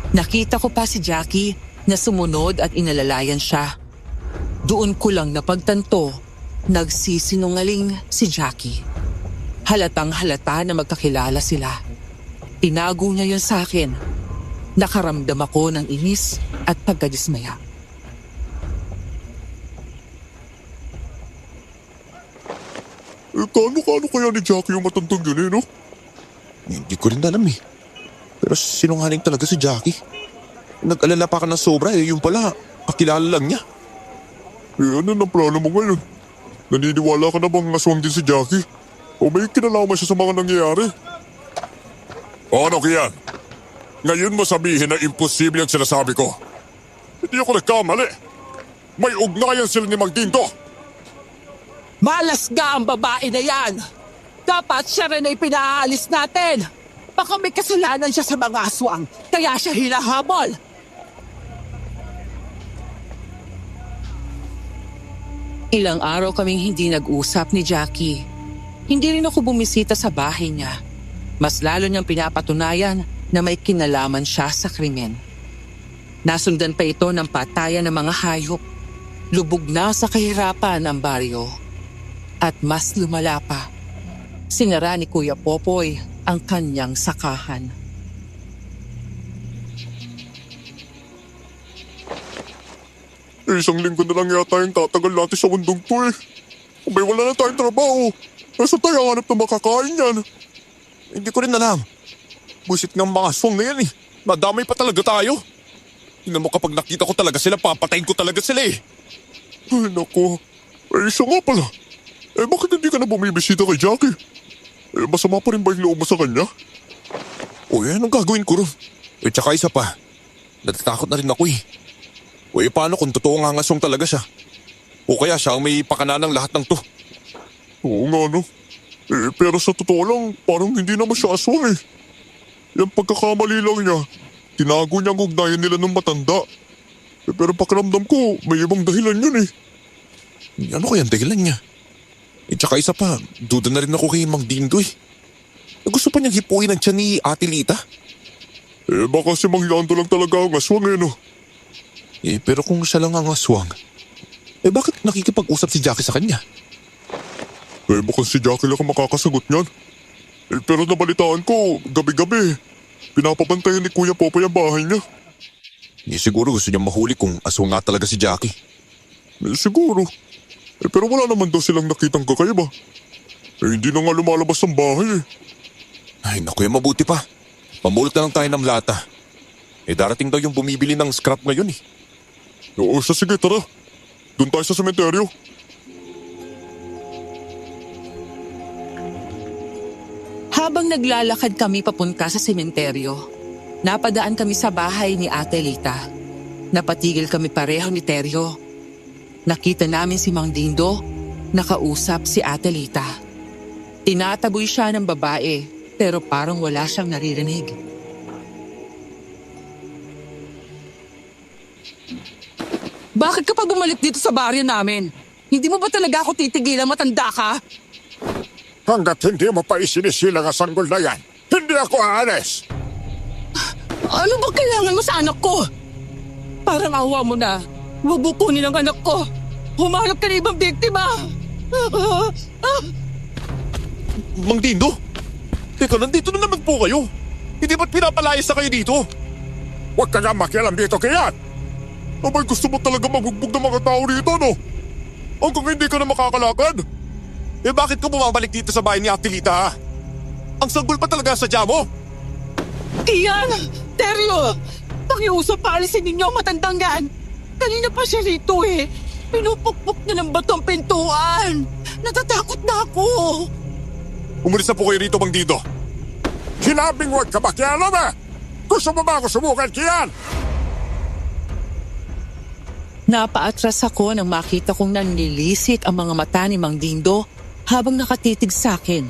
Nakita ko pa si Jackie na sumunod at inalalayan siya. Doon ko lang napagtanto, nagsisinungaling si Jackie. Halatang halata na magkakilala sila. Tinago niya yun sa akin. Nakaramdam ako ng inis at pagkadismaya. Eh, kano kaya ni Jackie yung matandang yun, eh, no? Hindi ko rin alam eh. Pero sinungaling talaga si Jackie. Nag-alala pa ka ng sobra eh, yung pala, kakilala lang niya. Eh, ano ng plano mo ngayon? Naniniwala ka na bang aswang din si Jackie? O may kinalaman siya sa mga nangyayari? Ano kiyan? Ngayon mo sabihin na imposible ang sinasabi ko. Hindi ako nagkamali. May ugnayan sila ni Magdindo. Malas nga ang babae na yan. Dapat siya rin ay pinaalis natin. Baka may kasalanan siya sa mga aswang, kaya siya hinahabol. Ilang araw kaming hindi nag-usap ni Jackie. Hindi rin ako bumisita sa bahay niya. Mas lalo niyang pinapatunayan na may kinalaman siya sa krimen. Nasundan pa ito ng patayan ng mga hayop. Lubog na sa kahirapan ang baryo. At mas lumala pa, sinara ni Kuya Popoy ang kanyang sakahan. Eh, isang linggo na lang yata yung tatagal natin sa mundong to, eh. Abay, wala na tayong trabaho. Nasa tayo hanap na makakain yan? Hindi ko rin alam. Busit ng mga aswang na yan eh. Madamay pa talaga tayo. Tingnan mo, kapag nakita ko talaga sila, papatayin ko talaga sila eh. Ay, naku. Eh, isa nga pala. Eh, bakit hindi ka na bumibisita kay Jackie? Eh, masama pa rin ba yung loob mo sa kanya? Uy, anong gagawin ko ron? Uy, tsaka isa pa. Natatakot na rin ako eh. Uy, paano kung totoo nga ngaswang talaga siya? O kaya siya ang may pakana ng lahat ng to? Oo nga no. Pero sa totoo lang, parang hindi naman siya aswang eh. Yung pagkakamali lang niya, tinago niya ang ugnayan nila ng matanda. Pero pakiramdam ko, may ibang dahilan yun eh. Ano kaya ang dahilan niya? Tsaka isa pa, duda na rin ako kay Mang Dindo eh. Gusto pa niyang hipuin ang tiyan ni Ate Lita? Baka si Mang Lando lang talaga ang aswang eh no. Pero kung siya lang ang aswang, bakit nakikipag-usap si Jackie sa kanya? Mukhang si Jackie lang ang makakasagot niyan. Pero nabalitaan ko, gabi-gabi, pinapabantayan ni Kuya Popoy ang bahay niya. Siguro gusto niya mahuli kung aswang nga talaga si Jackie. Siguro. Pero wala naman daw silang nakitang kakaiba. Hindi na nga lumalabas ang bahay eh. Ay naku, mabuti pa. Pamulot na lang tayo ng lata. Darating daw yung bumibili ng scrap ngayon eh. Oo, sige tara. Doon tayo sa sementeryo. Habang naglalakad kami papunta sa sementeryo, napadaan kami sa bahay ni Ate Lita. Napatigil kami pareho ni Teryo. Nakita namin si Mang Dindo, nakausap si Ate Lita. Tinataboy siya ng babae, pero parang wala siyang naririnig. Bakit ka pa bumalik dito sa baryo namin? Hindi mo ba talaga ako titigilan, matanda ka? Hanggat hindi mo pa isinisilang ang sanggol na yan, hindi ako aalis. Ano ba kailangan mo sa anak ko? Parang awa mo na. Huwag mo kunin ang anak ko. Humarap ka na ibang biktima. Mang Dindo? Teka, nandito na naman po kayo. Hindi ba't pinapalayas na kayo dito? Huwag ka nga makialam dito, Kian. Abay, gusto mo talaga magbugbog ng mga tao rito no? Hanggang hindi ka na makakalakad. Bakit ka bumabalik dito sa bahay ni Ate Lita ha? Ang sanggol pa talaga sa mo? Kian! Teryo! Pakiusap paalisin ninyo ang matandang yan. Kanina pa siya rito eh. Pinupukpok niya ng bato ang pintuan. Natatakot na ako. Umalis na po kayo rito, Mang Dindo. Sinabing huwag ka makialam eh. Gusto mo ba ako subukan, Kian? Napaatras ako nang makita kong nanlilisik ang mga mata ni Mang Dindo habang nakatitig sa akin.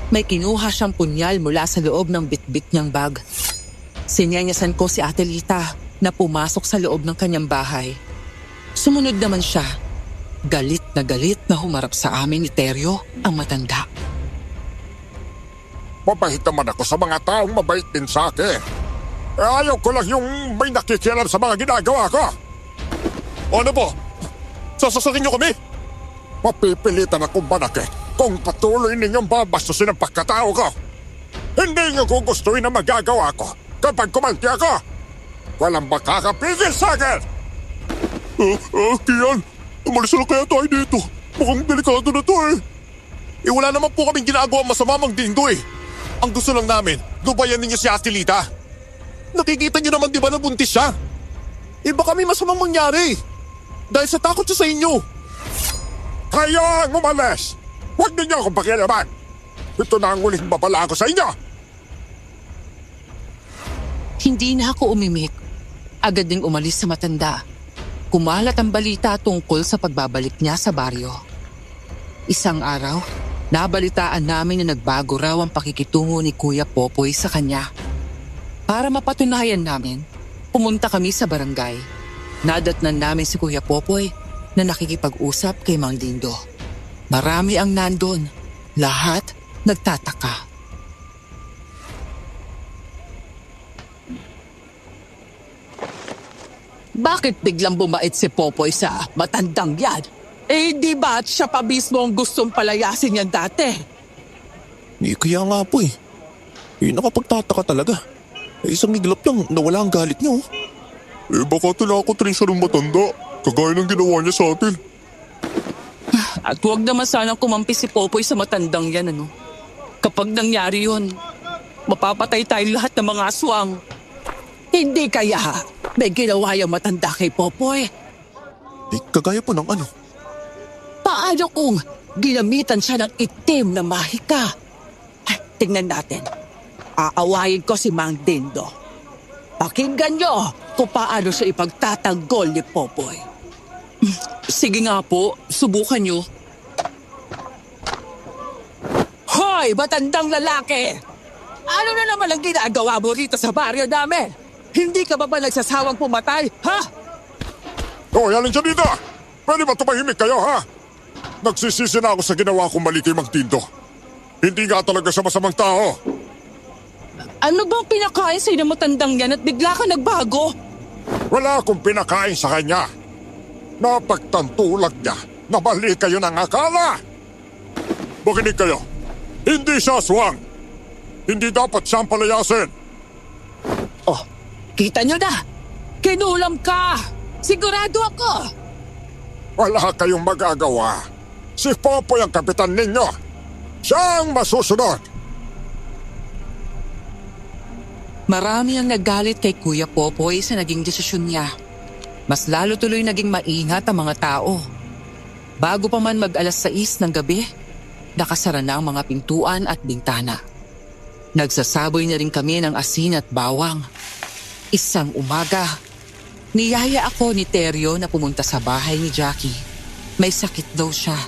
May kinuha siyang punyal mula sa loob ng bitbit niyang bag. Sinyanyasan ko si Ate Lita na pumasok sa loob ng kanyang bahay. Sumunod naman siya. Galit na humarap sa amin ni Teryo, ang matanda. Mabait naman ako sa mga taong mabait din sa akin. Ayaw ko lang yung may nakikialam sa mga ginagawa ko. Ano po? Sasasakin niyo kami? Mapipilitan akong manakit kung patuloy ninyong babastusin ang pagkatao ko. Hindi niyo gugustuhin ang magagawa ko kapag kumanti ako. Walang makakapigil sa akin. Kian, umalis na kaya tayo dito. Mukhang delikado na to eh. Wala naman po kaming ginagawa masama, Mang Dindo eh. Ang gusto lang namin, dubayan ninyo si Ate Lita. Nakikita niyo naman di ba na buntis siya? Baka may masamang mangyari. Dahil sa takot siya sa inyo. Kayo ang umalis. Huwag ninyo akong pakialaman. Ito na ang uling babala ko sa inyo. Hindi na ako umimik. Agad ding umalis sa matanda. Kumalat ang balita tungkol sa pagbabalik niya sa baryo. Isang araw, nabalitaan namin na nagbago raw ang pakikitungo ni Kuya Popoy sa kanya. Para mapatunayan namin, pumunta kami sa barangay. Nadatnan namin si Kuya Popoy na nakikipag-usap kay Mang Dindo. Marami ang nandun. Lahat nagtataka. Bakit biglang bumait si Popoy sa matandang yan? Di ba siya pa mismo ang gustong palayasin yan dati? Kaya nga po eh. Nakapagtataka talaga. Isang iglap lang, nawala ang galit niyo. Baka tinakot rin siya ng matanda. Kagaya ng ginawa niya sa atin. At huwag naman sanang kumampi si Popoy sa matandang yan, ano? Kapag nangyari yun, mapapatay tayo lahat ng mga aswang. Hindi kaya may ginawa yung matanda kay Popoy. Kagaya po ng ano? Paano kung ginamitan siya ng itim na mahika? Tingnan natin. Aawayin ko si Mang Dindo. Pakinggan nyo kung paano siya ipagtatanggol ni Popoy. Sige nga po, subukan nyo. Hoy, matandang lalaki! Ano na naman ang ginagawa mo rito sa baryo namin? Hindi ka ba nagsasawang pumatay, ha? Hoy, alin dyan dito? Pwede ba tumahimik kayo, ha? Nagsisisi na ako sa ginawa kong mali kay Mang Dindo. Hindi nga talaga siya masamang tao. Ano bang pinakain sa'yo ng matandang yan at bigla ka nagbago? Wala akong pinakain sa kanya. Napagtantulag niya na mali kayo ng akala. Makinig kayo. Hindi siya aswang. Hindi dapat siyang palayasin. Oh, kita nyo na! Kinulam ka! Sigurado ako! Wala kayong magagawa. Si Popoy ang kapitan ninyo. Siya ang masusunod. Marami ang nagalit kay Kuya Popoy sa naging desisyon niya. Mas lalo tuloy naging maingat ang mga tao. Bago pa man mag-alas 6 ng gabi, nakasara na ang mga pintuan at bintana. Nagsasaboy na rin kami ng asin at bawang. Isang umaga, niyaya ako ni Teryo na pumunta sa bahay ni Jackie. May sakit daw siya.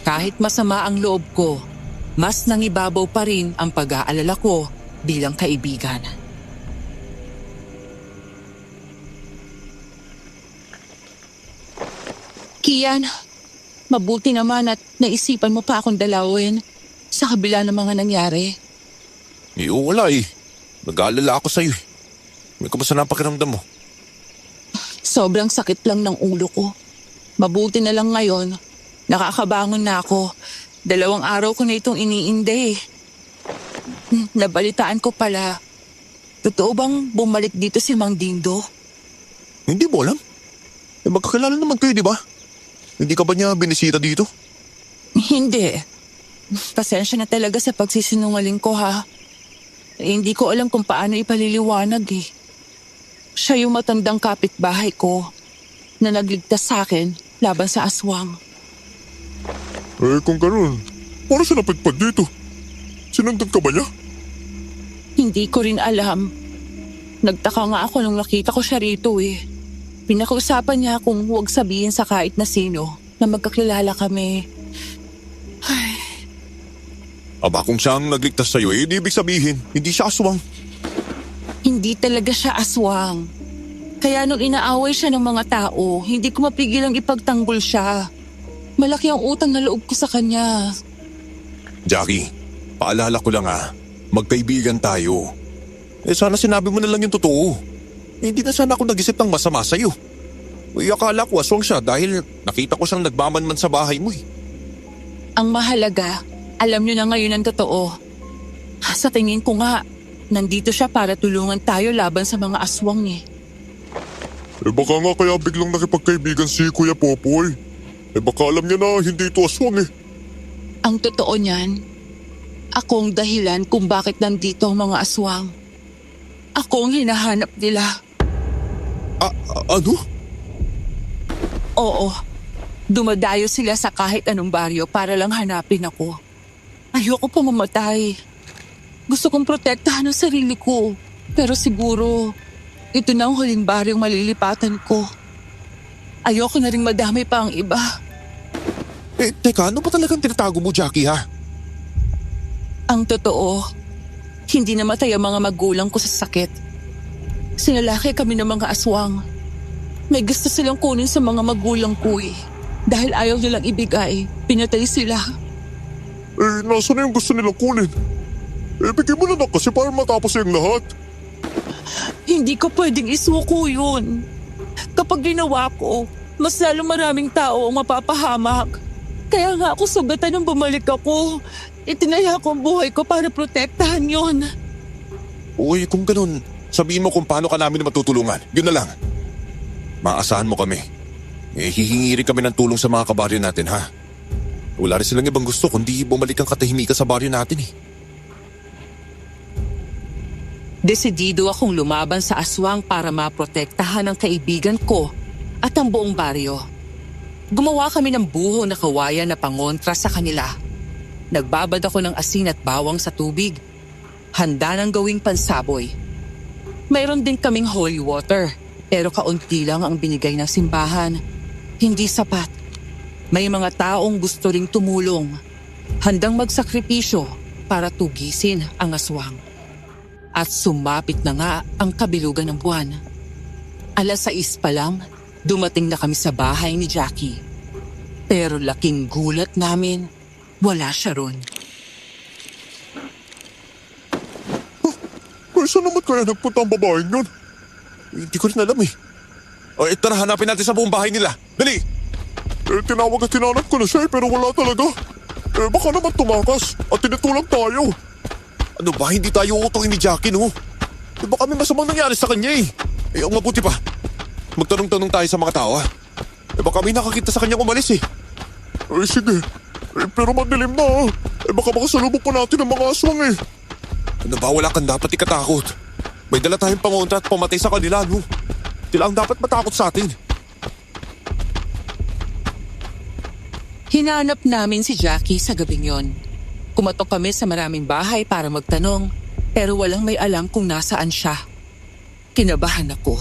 Kahit masama ang loob ko, mas nangibabaw pa rin ang pag-aalala ko bilang kaibigan. Kian, mabuti naman at naisipan mo pa akong dalawin sa kabila ng mga nangyari. Wala eh. Nag-aalala ako sa'yo eh. May kumusta na ang pakiramdam mo? Sobrang sakit lang ng ulo ko. Mabuti na lang ngayon, nakakabangon na ako. 2 araw ko na itong iniinde. Nabalitaan ko pala, totoo bang bumalik dito si Mang Dindo? Hindi mo alam? Magkakilala naman kayo, di ba? Hindi ka ba niya binisita dito? Hindi. Pasensya na talaga sa pagsisinungaling ko, ha. Hindi ko alam kung paano ipaliliwanag eh. Siya yung matandang kapitbahay ko na nagligtas sa akin laban sa aswang. Kung ganun, paano siya napagpag dito? Sinundan ka ba niya? Hindi ko rin alam. Nagtaka nga ako nung nakita ko siya rito eh. Pinakiusapan niya kung huwag sabihin sa kahit na sino na magkakilala kami. Aba, kung siya ang nagligtas sa'yo, di ibig sabihin, hindi siya aswang. Hindi talaga siya aswang. Kaya nung inaaway siya ng mga tao, hindi ko mapigilang ipagtanggol siya. Malaki ang utang na loob ko sa kanya. Jackie, paalala ko lang magkaibigan tayo. Sana sinabi mo na lang yung totoo. Hindi na sana ako nag-isip ng masama sa'yo. Akala ko aswang siya dahil nakita ko siyang nagmamanman sa bahay mo eh. Ang mahalaga, alam niyo na ngayon ang totoo. Sa tingin ko nga, nandito siya para tulungan tayo laban sa mga aswang eh. Baka nga kaya biglang nakipagkaibigan si Kuya Popoy. Baka alam niya na hindi ito aswang eh. Ang totoo niyan, ako ang dahilan kung bakit nandito ang mga aswang. Ako ang hinahanap nila. Ano? Oo, dumadayo sila sa kahit anong baryo para lang hanapin ako. Ayoko pa mamatay. Gusto kong protektahan ang sarili ko. Pero siguro, ito na ang huling baryong malilipatan ko. Ayoko na rin madami pa ang iba. Teka, ano ba talagang tinatago mo, Jackie, ha? Ang totoo, hindi namatay ang mga magulang ko sa sakit. Sinalaki kami ng mga aswang. May gusto silang kunin sa mga magulang ko eh. Dahil ayaw nilang ibigay, pinatay sila. Nasa na yung gusto nilang kunin? Bigyan mo na lang kasi para matapos yung lahat. Hindi ko pwedeng isuko yun. Kapag ginawa ko, mas lalo maraming tao ang mapapahamak. Kaya nga ako sugatan nung bumalik ako. Itinaya ko ang buhay ko para protektahan yon. Uy, kung ganun, sabihin mo kung paano ka namin matutulungan. Yun na lang. Maasahan mo kami. Hihingi rin kami ng tulong sa mga kabaryo natin, ha? Wala rin silang ibang gusto kundi bumalik ang katahimikan sa baryo natin, eh. Desidido akong lumaban sa aswang para maprotektahan ang kaibigan ko at ang buong baryo. Gumawa kami ng buho na kawayan na pangontra sa kanila. Nagbabad ako ng asin at bawang sa tubig. handa ng gawing pansaboy. Mayroon din kaming holy water, pero kaunti lang ang binigay ng simbahan. Hindi sapat. May mga taong gusto ring tumulong, handang magsakripisyo para tugisin ang aswang. At sumapit na nga ang kabilugan ng buwan. 6:00 pa lang, dumating na kami sa bahay ni Jackie. Pero laking gulat namin, wala siya ron. Saan naman kaya nagpunta ang babaeng yun? Hindi ko rin alam eh. Tara, hanapin natin sa buong bahay nila. Dali! Tinawag at tinanap ko na siya pero wala talaga. Baka naman tumakas at tinutulak tayo. Ano ba, hindi tayo utuin ni Jackie, no? Baka may masamang nangyari sa kanya eh. Ang mabuti pa. Magtanong-tanong tayo sa mga tao, ha? Baka may nakakita sa kanya umalis eh. Sige. Pero madilim na. Baka makasalubok pa natin ang mga aswang eh. Ano ba, wala kang dapat ikatakot. May dala tayong pangontra at pamatay sa kanila, no? Sila ang dapat matakot sa atin. Hinanap namin si Jackie sa gabing yon. Kumatok kami sa maraming bahay para magtanong, pero walang may alam kung nasaan siya. Kinabahan ako.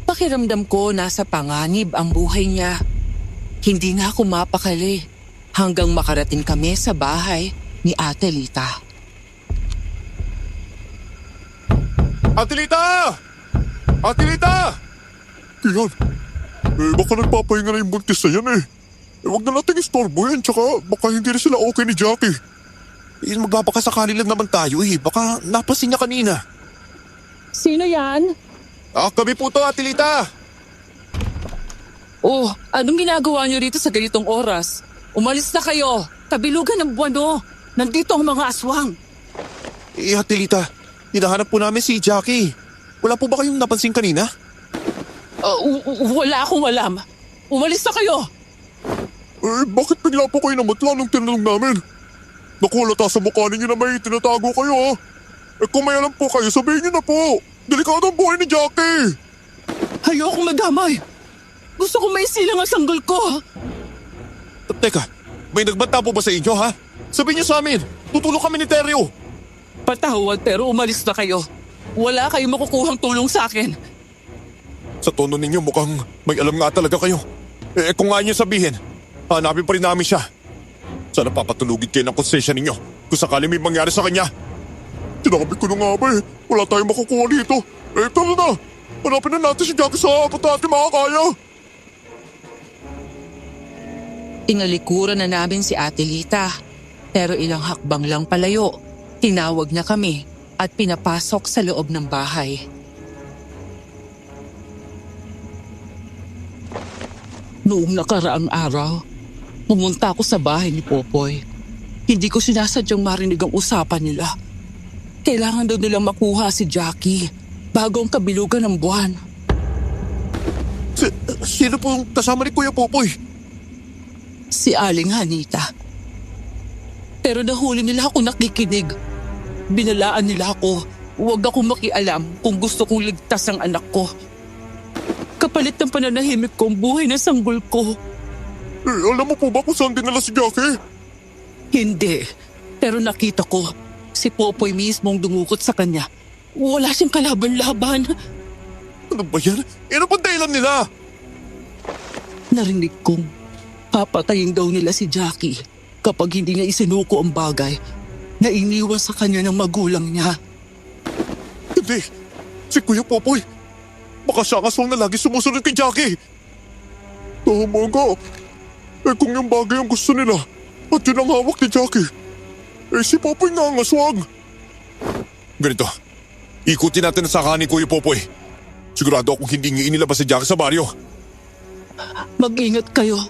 Pakiramdam ko nasa panganib ang buhay niya. Hindi na ako mapakali hanggang makarating kami sa bahay ni Ate Lita. Ate Lita! Ate Lita! Kian, baka nagpapahinga na yung buntis na yan eh. Huwag na nating istorbohin tsaka baka hindi rin sila okay ni Jackie. Magbabakasakali lang naman tayo eh. Baka napasin niya kanina. Sino yan? Kami po to, Ate Lita. Oh, anong ginagawa niyo rito sa ganitong oras? Umalis na kayo. Kabilugan ng buwan, oh. Nandito ang mga aswang. Ate Lita, hinahanap po namin si Jackie. Wala po ba kayong napansin kanina? Wala akong alam. Umalis na kayo. Bakit bigla po kayo namutla nung tinanong namin? Naku, halata sa mukha ninyo na may tinatago kayo ha. Kung may alam po kayo, sabihin niyo na po. Delikado ang buhay ni Jackie. Ayokong madamay. Gusto ko may silang ang sanggol ko. Teka, may nagbanta po ba sa inyo, ha? Sabihin niyo sa amin, tutulong kami ni Teryo. Patawad pero umalis na kayo. Wala kayong makukuhang tulong sa akin. Sa tono ninyo mukhang may alam nga talaga kayo. Kung nga niyo sabihin, hanapin pa rin namin siya. Sana papatulugin kayo ng konsensya ninyo kung sakali may mangyari sa kanya. Tinabi ko na nga ba eh. Wala tayong makukuha dito. Tara na. Hanapin na natin si Jackie sa apat natin makakaya. Tinalikuran na namin si Ate Lita. Pero ilang hakbang lang palayo, tinawag na kami at pinapasok sa loob ng bahay. Noong nakaraang araw, pumunta ako sa bahay ni Popoy. Hindi ko sinasadyang marinig ang usapan nila. Kailangan daw nilang makuha si Jackie bago ang kabilugan ng buwan. Sino pong kasama ni Kuya Popoy? Si Aling Hanita. Pero nahuli nila ako nakikinig. Binalaan nila ako, huwag akong makialam kung gusto kong ligtas ang anak ko. Kapalit ng pananahimik ko ang buhay ng sanggol ko. Alam mo po ba kung saan dinala si Jackie? Hindi, pero nakita ko, si Popoy mismo ang dumukot sa kanya. Wala siyang kalaban-laban. Ano ba yan? Ano pang dahilan nila? Narinig kong papatayin daw nila si Jackie kapag hindi niya isinuko ang bagay na iniwan sa kanya ng magulang niya. Hindi. Si Kuya Popoy. Baka siya ang aswang na lagi sumusunod kay Jackie. Tama nga. Kung yung bagay ang gusto nila at yun ang hawak ni Jackie, si Popoy nga ang aswang. Ganito. Ikutin natin ang saka ni Kuya Popoy. Sigurado akong hindi niya inilabas si Jackie sa baryo. Mag-ingat kayo.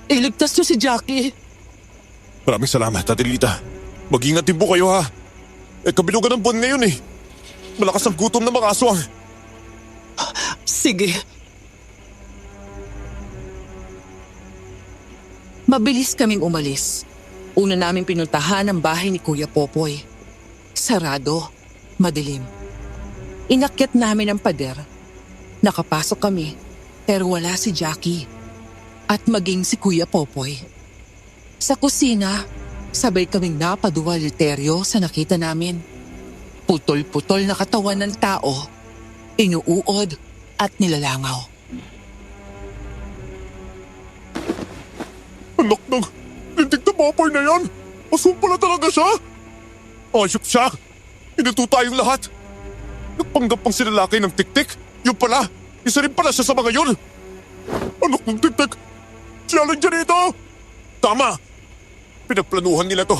Iligtas niyo si Jackie. Maraming salamat, Ate Lita. Mag-ingat din po kayo, ha? Kabilugan ng buwan ngayon eh. Malakas ang gutom ng mga aswang. Sige. Mabilis kaming umalis. Una naming pinuntahan ang bahay ni Kuya Popoy. Sarado, madilim. Inakyat namin ang pader. Nakapasok kami, pero wala si Jackie. At maging si Kuya Popoy. Sa kusina, sabay kaming napaduwaliteryo sa nakita namin. Putol-putol na katawan ng tao, inuuod at nilalangaw. Anak ng lintik na Popoy na yan! Aswang pala talaga siya! Ayop siya! Inuto tayong lahat! Nagpanggap pang sinalakay ng tiktik! Yung pala! Isa rin pala siya sa mga yun! Anak ng tiktik! Si Aling Janita! Tama! Pinagplanuhan nila to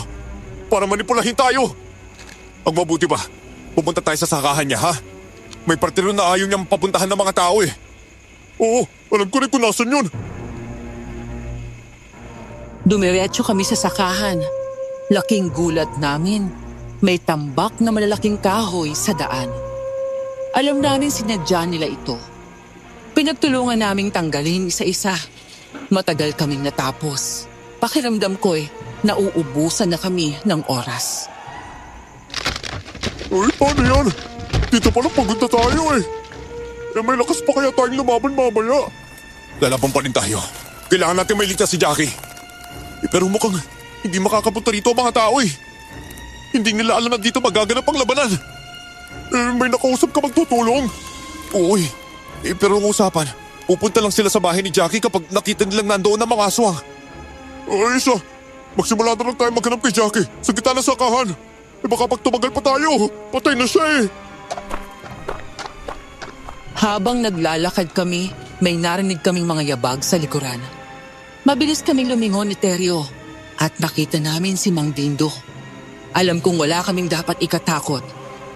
para manipulahin tayo! Ang mabuti ba, pumunta tayo sa sakahan niya, ha? May parte rin na ayaw niyang papuntahan ng mga tao eh. Oo, alam ko rin kung nasan yun. Dumiretso kami sa sakahan. Laking gulat namin. May tambak na malalaking kahoy sa daan. Alam namin sinadya nila ito. Pinagtulungan naming tanggalin isa-isa. Matagal kaming natapos. Pakiramdam ko nauubusan na kami ng oras. Ay, paano yan? Dito pala pagod na tayo eh. May lakas pa kaya tayong lumaban mamaya? Lalaban pa rin tayo. Kailangan natin mailigtas si Jackie. Pero mukhang hindi makakapunta rito ang mga tao eh. Hindi nila alam na dito magaganap ang labanan. May nakausap ka magtutulong. Oo eh. Pero ang usapan, pupunta lang sila sa bahay ni Jackie kapag nakita nilang nandoon ang mga aswang. Ay, isa. Magsimula na lang tayo maghanap kay Jackie sa gitna ng sakahan. Baka pag tumagal pa tayo, patay na siya eh. Habang naglalakad kami, may narinig kaming mga yabag sa likuran. Mabilis kaming lumingon ni Teryo at nakita namin si Mang Dindo. Alam kong wala kaming dapat ikatakot.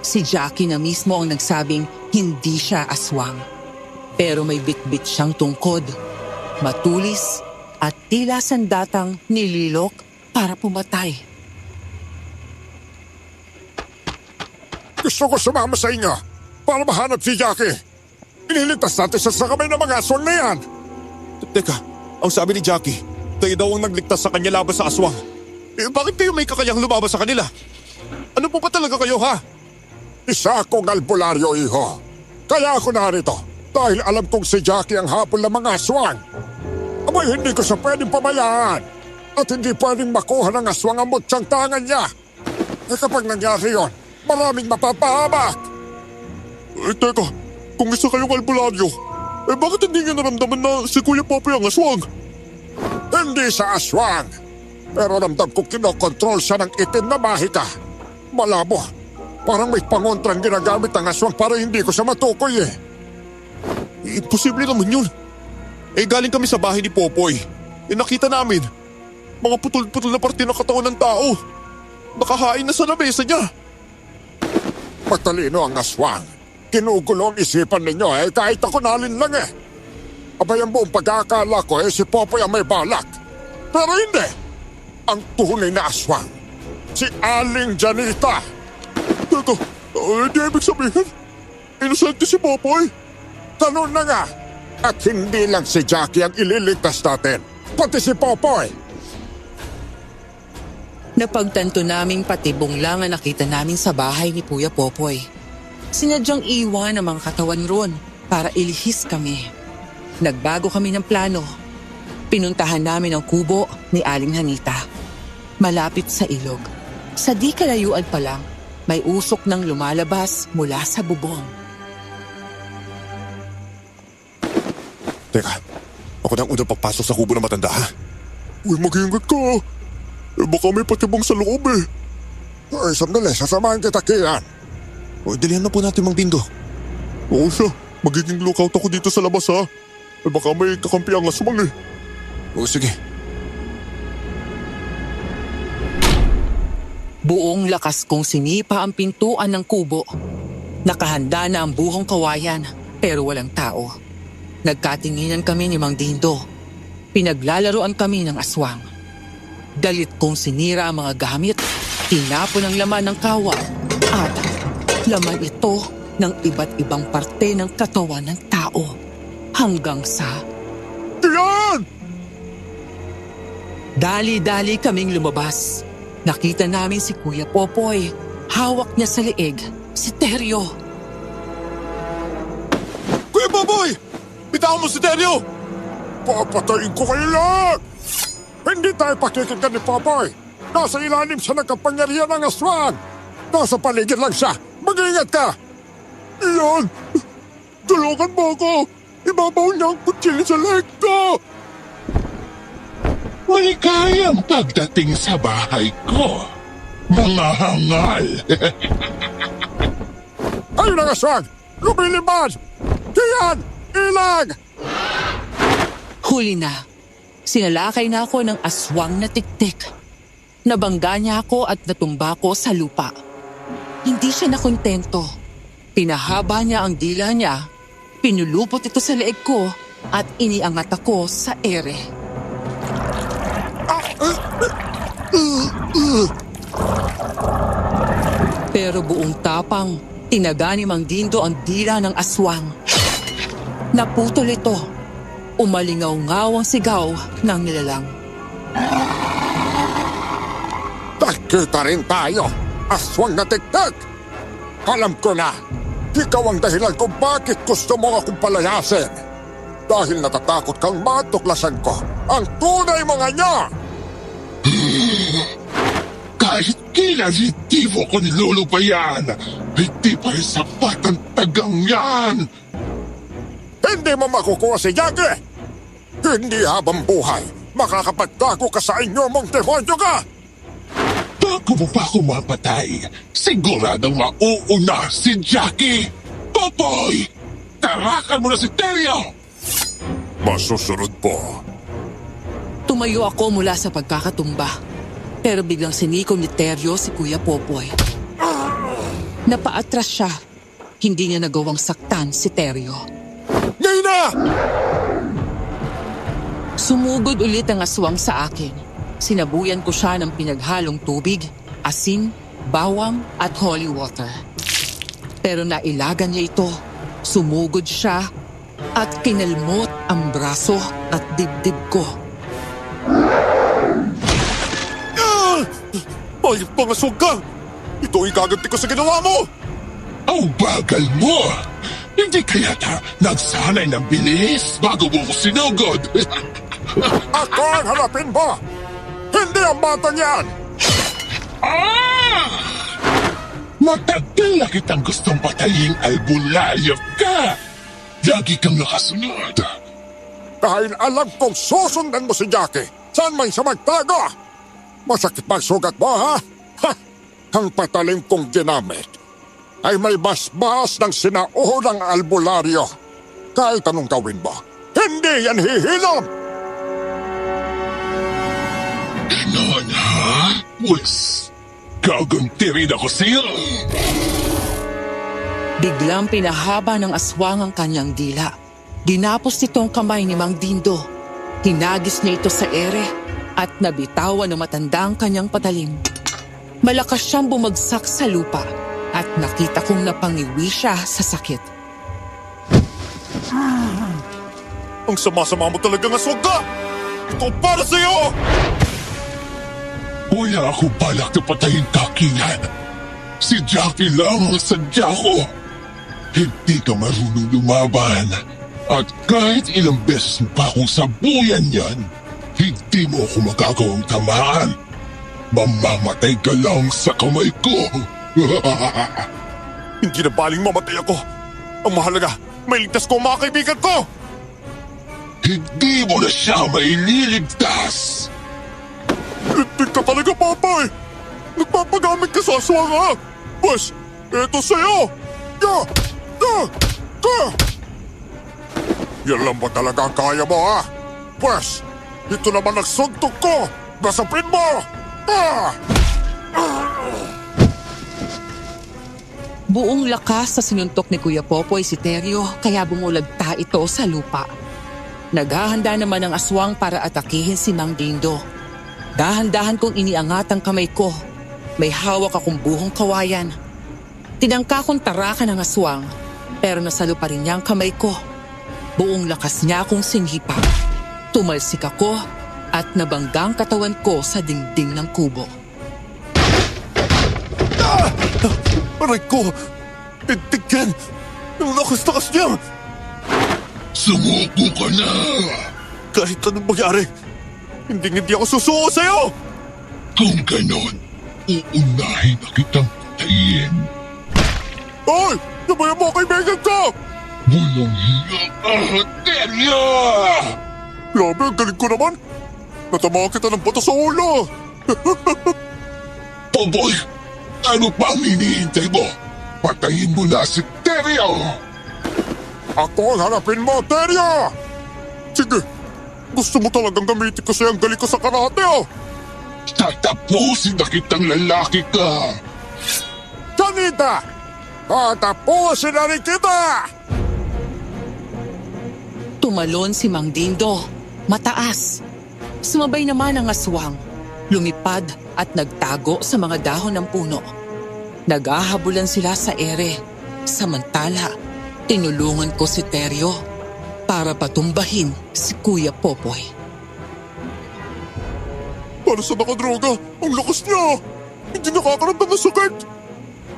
Si Jackie na mismo ang nagsabing hindi siya aswang. Pero may bitbit siyang tungkod, matulis at tila sandatang nililok para pumatay. Gusto ko sumama sa inyo para mahanap si Jackie. Iniligtas natin siya sa kamay ng mga aswang na yan. Teka, ang sabi ni Jackie, tayo daw ang nagligtas sa kanya laban sa aswang. Bakit kayo may kakayang lumabas sa kanila? Ano po ba talaga kayo, ha? Isa akong albularyo, iho. Kaya ako narito dahil alam kong si Jackie ang habol ng mga aswang. Abay, hindi ko siya pwedeng pabayaan. At hindi pwedeng makuha ng aswang ang mutsang tangan niya. Kapag nangyari yon, maraming mapapahamak. Teka, kung isa kayong albularyo, bakit hindi niyo naramdaman na si Kuya Popoy ang aswang? Hindi sa aswang. Pero ramdam ko kinokontrol siya ng itim na mahika. Malabo. Parang may pangontrang ginagamit ang aswang para hindi ko siya matukoy eh. Imposible naman yun. Galing kami sa bahay ni Popoy. Nakita namin, mga putol-putol na parte ng katawan ng tao. Nakahain na sa lamesa niya. Matalino ang aswang. Kinugulo ang isipan ninyo kahit ako nalin lang eh. Abay ang buong pagkakala ko si Popoy ang may balak. Pero hindi. Ang tunay na aswang, si Aling Janita. Teka, hindi ibig sabihin, inosente si Popoy. Ganun na nga. At hindi lang si Jackie ang ililigtas natin, pati si Popoy. Napagtanto naming patibong lang ang nakita namin sa bahay ni Kuya Popoy. Sinadyang iwan ang mga katawan ron para ilihis kami. Nagbago kami ng plano. Pinuntahan namin ang kubo ni Aling Janita. Malapit sa ilog. Sa di kalayuan pa lang, may usok nang lumalabas mula sa bubong. Teka, ako na ang unang pagpasok sa kubo ng matanda, ha? Uy, mag-ingat ka. Baka may patibong sa loob eh. Ay, sandali, sasamahan kita, Kian. Dalihan na po natin, Mang Dindo. Oo siya, magiging lookout ako dito sa labas ha. Baka may kakampi ang aswang eh. Sige. Buong lakas kong sinipa ang pintuan ng kubo. Nakahanda na ang buhong kawayan, pero walang tao. Nagkatinginan kami ni Mang Dindo. Pinaglalaroan kami ng aswang. Dalit kong sinira ang mga gamit, tinapon ang laman ng kawan, at laman ito ng iba't ibang parte ng katawan ng tao. Hanggang sa... Tiyan! Dali-dali kaming lumabas. Nakita namin si Kuya Popoy. Hawak niya sa liig si Teryo. Kuya Popoy! Bitawan mo si Teryo! Papatayin ko kayo lahat! Hindi tayo pakikinggan ni Popoy. Nasa ilalim siya ng kapangyarihan ng aswang. Nasa paligid lang siya. Mag-ingat ka! Iyan! Tulungan mo ako! Ibabaw niya ang kutsilyo sa leg ko! Maligayang pagdating sa bahay ko, mga hangal. Ayun ang aswang! Lumilipad! Kian! Ilag! Huli na. Sinalakay na ako ng aswang na tiktik. Nabangga niya ako at natumba ko sa lupa. Hindi siya nakontento. Pinahaba niya ang dila niya, pinulupot ito sa leeg ko at iniangat ako sa ere. Pero buong tapang, tinaga ni Mang Dindo ang dila ng aswang. Naputol ito. Umalingaw-ngaw ang sigaw ng nilalang. Nakita rin tayo! Aswang na tiktik! Alam ko na! Ikaw ang dahilan kung bakit gusto mo akong palayasin. Dahil natatakot kang matuklasan ko ang tunay mga niya! Kahit kailan hindi mo ko nilulubayan, hindi pa rin sapat ang tagang yan. Hindi mo makukuha si Jackie! Hindi habang buhay, makakapagtago ka sa inyo mong demonyo ka! Bago mo pa ako mapatay, siguradong mauuna si Jackie. Popoy! Tarakan mo na si Teryo! Masusunod po. Tumayo ako mula sa pagkakatumba. Pero biglang siniko ni Teryo si Kuya Popoy. Napaatras siya. Hindi niya nagawang saktan si Teryo. Ngayon na! Sumugod ulit ang aswang sa akin. Sinabuyan ko siya ng pinaghalong tubig, asin, bawang at holy water. Pero nailagan niya ito. Sumugod siya at kinalmot ang braso at dibdib ko. Ay, pangaswag ka! Ito ay gaganti ko sa ginawa mo! Ang bagal mo! Hindi kaya nagsanay ng bilis bago mo ko sinugod. Ako ang harapin mo! Hindi ang batang yan! Matagal na kitang gustong patayin, albularyo ka! Lagi kang nakasunod. Dahil alam kong susundan mo si Jackie, saan man siya magtago? Masakit bang sugat mo, ha? Ha! Ang patalim kong ginamit ay may basbas ng sinaunang albularyo. Kahit anong gawin mo, hindi yan hihilom! Ganon, ha? Pwes, gaganti rin ako sa'yo. Biglang pinahaba ng aswang ang kanyang dila. Ginapos nito ang kamay ni Mang Dindo. Hinagis niya ito sa ere at nabitawan ng matandang kanyang patalim. Malakas siyang bumagsak sa lupa at nakita kong napangiwi siya sa sakit. Ang sama-sama mo talagang aswag ka! Ito para sa'yo! Wala ako balak na patayin kakingan. Si Jackie lang ang sadya ko. Hindi ka marunong lumaban. At kahit ilang beses pa akong sabuyan yan, hindi mo ako magagawang tamaan. Mamamatay ka lang sa kamay ko. Hindi na baling mamatay ako. Ang mahalaga, may ligtas ko ang mga kaibigan ko! Hindi mo na siya maililigtas. Litig ka talaga, Papay! Nagpapagamit ka sa aswang, ha? Pues, eto sa'yo! Go! Go! Go! Yan lang ba talaga ang kaya mo, ha? Pwes, ito naman ang suntok ko! Nasapin mo! Ah! Buong lakas sa sinuntok ni Kuya Popoy si Teryo kaya bumulagta ito sa lupa. Naghahanda naman ang aswang para atakihin si Mang Dindo. Dahan-dahan kong iniangat ang kamay ko. May hawak akong buhong kawayan. Tinangka kong tarakan ng aswang pero nasalo pa rin niya ang kamay ko. Buong lakas niya akong sinhipa. Tumalsik ako at nabanggang katawan ko sa dingding ng kubo. Aray ko! Tintig yan! Ang lakas-lakas niya! Sumuko ka na! Kahit anong mangyari, hindi ako susuko sa'yo! Kung ganon, uunahin na kitang patayin. Hoy! Nabayan mo ang kaibigan ko! Walang hiya ka, Teryo! Grabe, ang galing ko naman! Natamaan kita ng bato sa ulo! Popoy, ano pa ang hinihintay mo? Patayin mo na si Teryo! Ako ang harapin mo, Teryo! Sige, gusto mo talagang gamitin ko ang galing ko sa karate, oh! Tatapusin na kitang lalaki ka! Janita! Tatapusin na rin kita! Tumalon si Mang Dindo. Mataas. Sumabay naman ang aswang. Lumipad at nagtago sa mga dahon ng puno. Naghahabulan sila sa ere. Samantala, tinulungan ko si Teryo para patumbahin si Kuya Popoy. Para sa nakadroga, ang lakas niya! Hindi nakakaramdam ng sakit!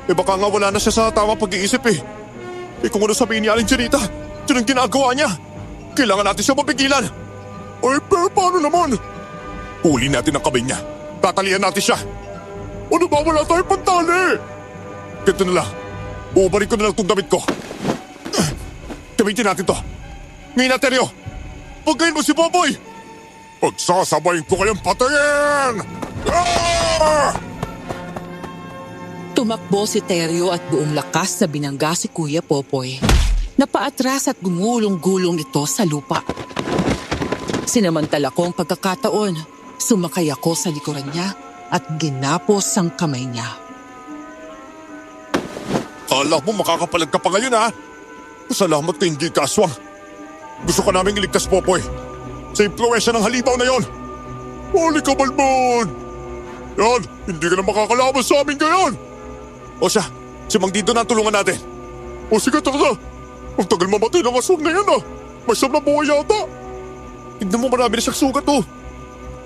Eh baka nga wala na siya sa tamang pag-iisip eh. Eh kung ano sabihin ni Aling Janita, yun ang ginagawa niya. Kailangan natin siya mapigilan. Ay, pero paano naman? Huli natin ang kamay niya. Tatalian natin siya. Ano ba, wala tayong pantali? Ganito na lang. Uubarin ko na lang itong damit ko. Gamitin natin to. Ngayon na, Teryo. Pagkain mo si Popoy. Pagsasabayin ko kayong patayin! Ah! Tumakbo si Teryo at buong lakas na binangga si Kuya Popoy. Napaatras at gumulong-gulong ito sa lupa. Sinamantala ko ang pagkakataon. Sumakay ako sa likuran niya at ginapos ang kamay niya. Kala mo makakapalag ka pa ngayon, ha? Salamat ka hindi ka aswang. Gusto ka naming iligtas, Popoy. Sa impluwensya ng halimaw na yon. Huli ka, Balbon! Yan, hindi ka na makakalaban sa amin ngayon! O siya, si Mang Dindo na ang tulungan natin. O sige, tara na! Ang tagal mamatay ng aswang na yan, ah! May siyam na buhay yata! Tignan mo, marami na siyang sugat, oh.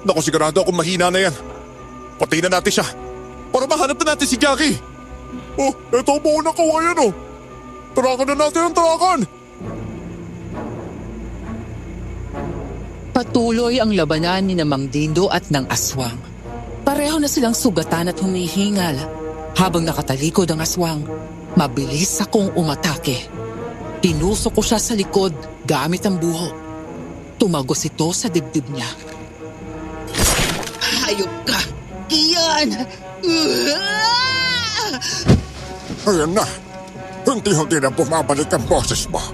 Naku, sigurado akong mahina na yan. Patayin na natin siya. Para mahanap na natin si Jackie. Oh, eto ang buo na kawayan, oh! Tarakan na natin ang tarakan! Patuloy ang labanan ni Mang Dindo at ng aswang. Pareho na silang sugatan at humihingal. Habang nakatalikod ang aswang, mabilis akong umatake. Tinusok ko siya sa likod gamit ang buhok. Tumagos ito sa dibdib niya. Hayop ka! Iyan! Ayan na. Hunti-hunti na bumabalik ang boses mo.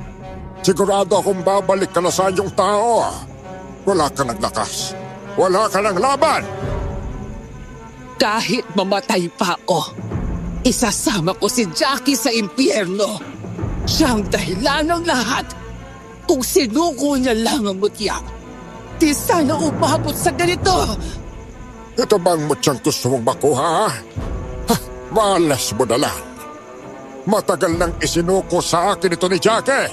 Sigurado akong babalik ka na sa iyong tao. Wala ka ng lakas. Wala ka ng laban. Kahit mamatay pa ako, isasama ko si Jackie sa impyerno. Siya ang dahilan ng lahat. Kung sinuko niya lang ang mutya, di sana umabot sa ganito. Ito bang mutyang gusto mong makuha? Ha, malas mo na lang. Matagal nang isinuko sa akin ito ni Jackie.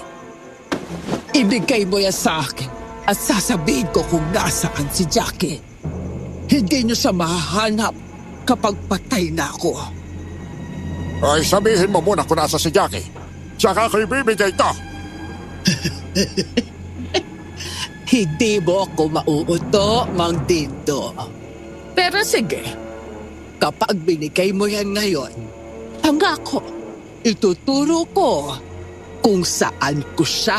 Ibigay mo yan sa akin at sasabihin ko kung nasaan si Jackie. Hindi niyo siya mahahanap kapag patay na ako. Ay, sabihin mo muna kung nasa si Jackie. Tsaka ko ibibigay ito. Hindi mo ako mauuto, Mang Dindo. Pero sige, kapag binigay mo yan ngayon, pangako, ituturo ko kung saan ko siya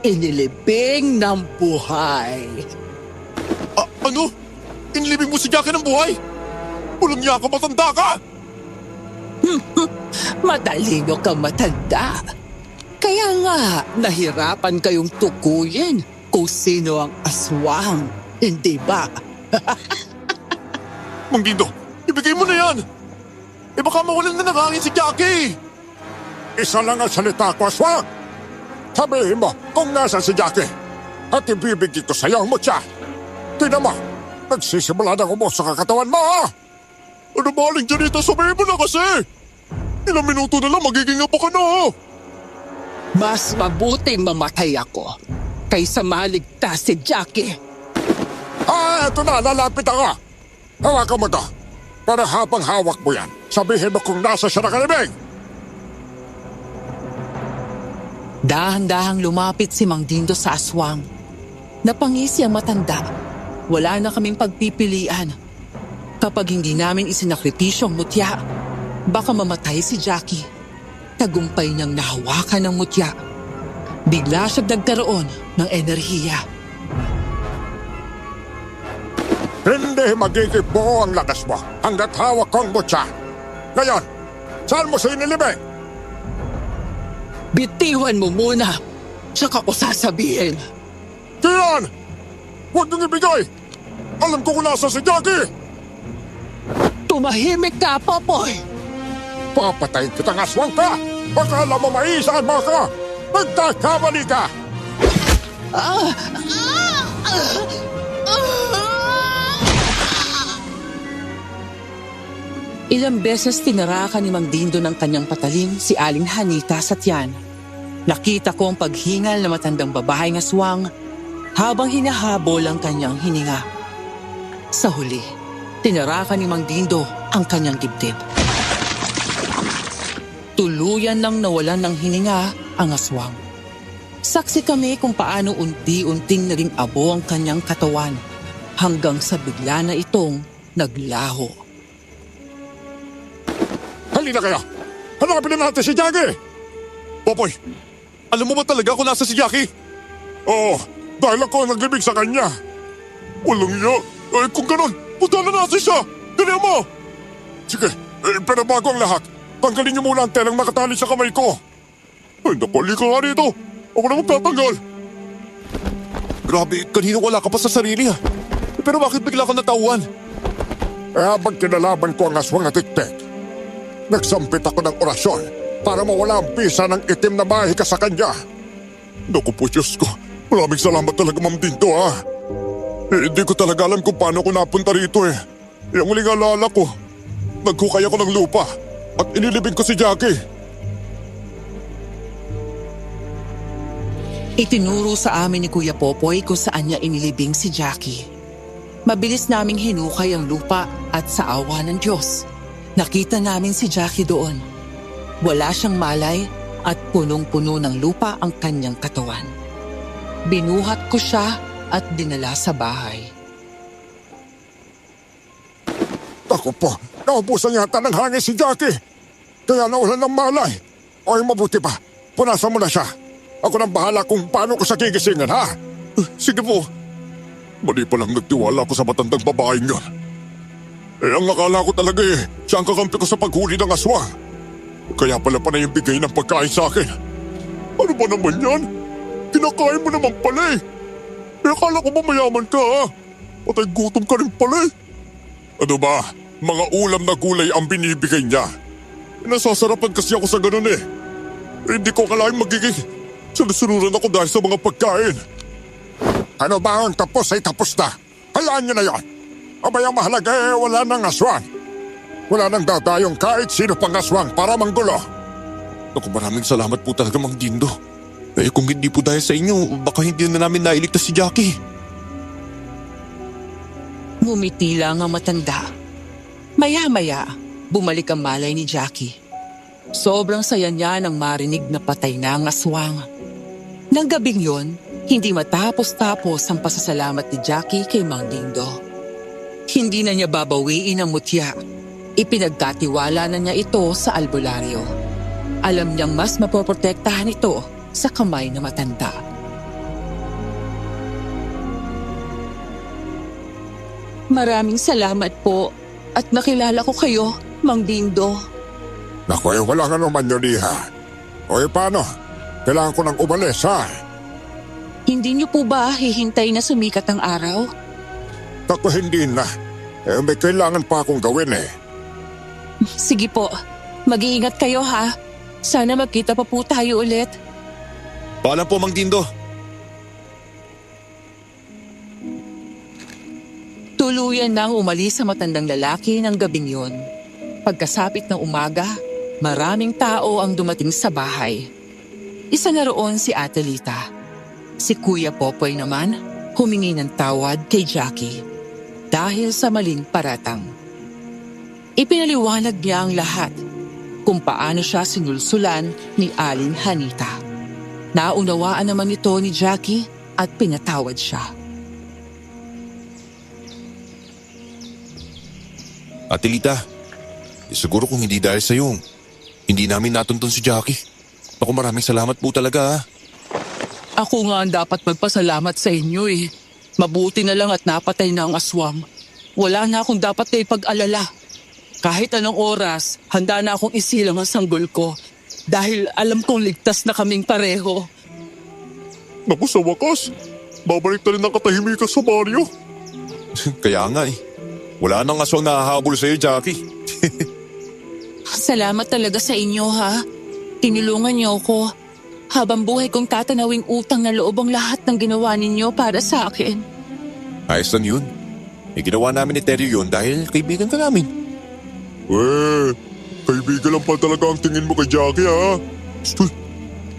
inilibing ng buhay. Ano? Inilibing mo si Jackie ng buhay? Walang niya ka, matanda ka! Matalino ka matanda. Kaya nga, nahirapan kayong tukuyin kung sino ang aswang, hindi ba? Mang Dindo, ibigay mo na yan! Eh baka mawalan na ng hangin si Jackie! Isa lang ang salita ko, aswang. Sabihin mo kung nasa si Jackie. At ibibigay ko sa iyo ang mutya. Tingnan mo, nagsisimula na umusok ang katawan mo, ha? Ano ba, Aling Janita, sabihin mo na kasi! Ilang minuto na lang, magiging apo ka na, ha? Mas mabuting mamatay ako kaysa maligtas si Jackie. Ah, eto na, lalapit ako. Hawakan mo to. Para habang hawak mo yan, sabihin mo kung nasa siya nakalibing. Dahan-dahang lumapit si Mang Dindo sa aswang. Napangisi ang matanda. Wala na kaming pagpipilian. Kapag hindi namin isinakripisyo ang mutya, baka mamatay si Jackie. tagumpay niyang nahawakan ng mutya. Bigla siyang nagkaroon ng enerhiya. Hindi magiging buo ang lakas mo hanggat hawak kong mutya. Ngayon, saan mo siya inilibing? Bitiwan mo muna, tsaka ko sasabihin. Kian! Huwag niyong ibigay! Alam ko kung nasa si Jackie! Tumahimik ka, Popoy! Papatayin kitang aswang ka! Akala mo maisaan mo ka! Nagkakamali ka! Ilang beses tinarakan ni Mang Dindo ng kanyang patalim si Aling Hanita sa tiyan. Nakita ko ang paghingal na matandang babaeng aswang habang hinahabol ang kanyang hininga. Sa huli, tinarakan ni Mang Dindo ang kanyang dibdib. Tuluyan lang nawalan ng hininga ang aswang. Saksi kami kung paano unti-unting naging abo ang kanyang katawan hanggang sa bigla na itong naglaho. Halina kayo! Hanapin na natin si Jackie! Popoy, alam mo ba talaga kung nasa si Jackie? Oo, dahil ako ang naglibig sa kanya. Walang iya. Kung ganon, punta na natin siya. Dali mo. Sige, pero bago ang lahat, tanggalin niyo muna ang telang nakatali sa kamay ko. Ay, napali ka nga rito. Ako na magtatanggal. Grabe, kanina wala ka pa sa sarili ha. Pero bakit bigla ka natauhan? Habang kinalaban ko ang aswang at tiktek, nagsampit ako ng orasyon para mawala ang pisa ng itim na mahika sa kanya. Naku po, Diyos ko. Maraming salamat talaga, Ma'am Dindo, ha. Hindi ko talaga alam kung paano ko napunta rito, eh. Yung huling alala ko, naghukay ako ng lupa at inilibing ko si Jackie. Itinuro sa amin ni Kuya Popoy kung saan niya inilibing si Jackie. Mabilis naming hinukay ang lupa at sa awa ng Diyos, nakita namin si Jackie doon. Wala siyang malay at punong-puno ng lupa ang kanyang katawan. Binuhat ko siya at dinala sa bahay. Ako po, naubusan yata ng hangin si Jackie. Kaya nawalan ng malay. O mabuti pa, punasan mo na siya. Ako nang bahala kung paano ko siya gigisingin, ha? Sige po. Mali pa lang nagtiwala ko sa matandang babaeng yon. Ang akala ko talaga siya ang kakampi ko sa paghuli ng aswang. Kaya pala panay yung bigay ng pagkain sa akin. Ano ba naman yan? Kinakain mo naman pala akala ko ba mayaman ka, ha? Patay gutom ka rin pala Ano ba? Mga ulam na gulay ang binibigay niya. Nasasarapan kasi ako sa ganun Hindi ko akalain magiging sunod-sunuran ako dahil sa mga pagkain. Ano ba ang tapos ay tapos na? Hayaan niyo na yon. Abay ang mahalaga wala nang aswang. Wala nang dadayong kahit sino pang aswang para manggulo. Naku, maraming salamat po talaga, Mang Dindo. Kung hindi po dahil sa inyo, baka hindi na namin nailigtas si Jackie. Ngumiti lang ang matanda. Maya-maya, bumalik ang malay ni Jackie. Sobrang saya niya nang marinig na patay na ang aswang. Nang gabing yon, hindi matapos-tapos ang pasasalamat ni Jackie kay Mang Dindo. Hindi na niya babawiin ang mutya. Ipinagkatiwala na niya ito sa albularyo. Alam niyang mas mapoprotektahan ito sa kamay na matanda. Maraming salamat po at nakilala ko kayo, Mang Dindo. Naku, wala nga naman yun, Iha. O paano? Kailangan ko nang umalis, ha? Hindi niyo po ba hihintay na sumikat ang araw? Naku, hindi na. May kailangan pa akong gawin, Sige po, mag-iingat kayo ha. Sana magkita pa po tayo ulit. Paalam po, Mang Dindo. Tuluyan nang umalis sa matandang lalaki ng gabing yon. Pagkasapit ng umaga, maraming tao ang dumating sa bahay. Isa na roon si Atelita. Si Kuya Popoy naman humingi ng tawad kay Jackie dahil sa maling paratang. Ipinaliwanag niya ang lahat kung paano siya sinulsulan ni Aling Hanita. Naunawaan naman ito ni Jackie at pinatawad siya. Atelita, siguro kung hindi dahil sa'yo, Hindi namin natuntun si Jackie. Ako, maraming salamat po talaga, ha. Ako nga ang dapat magpasalamat sa inyo eh. Mabuti na lang at napatay na ang aswang. Wala na akong dapat na ipag-alala. Kahit anong oras, handa na akong isilang ang sanggol ko. Dahil alam kong ligtas na kaming pareho. Naku, sa wakas. Babalik na rin ang katahimikan sa baryo. Kaya nga eh. Wala nang aswang nahahabol sa'yo, Jackie. Salamat talaga sa inyo ha. Tinulungan niyo ako. Habang buhay kong tatanawing utang na loob ang lahat ng ginawa ninyo para sa akin. Ayos lang yun. Ginawa namin ni Terry yun dahil kaibigan ka namin. Kaibigan lang pa talaga ang tingin mo kay Jackie, ha? Stoy,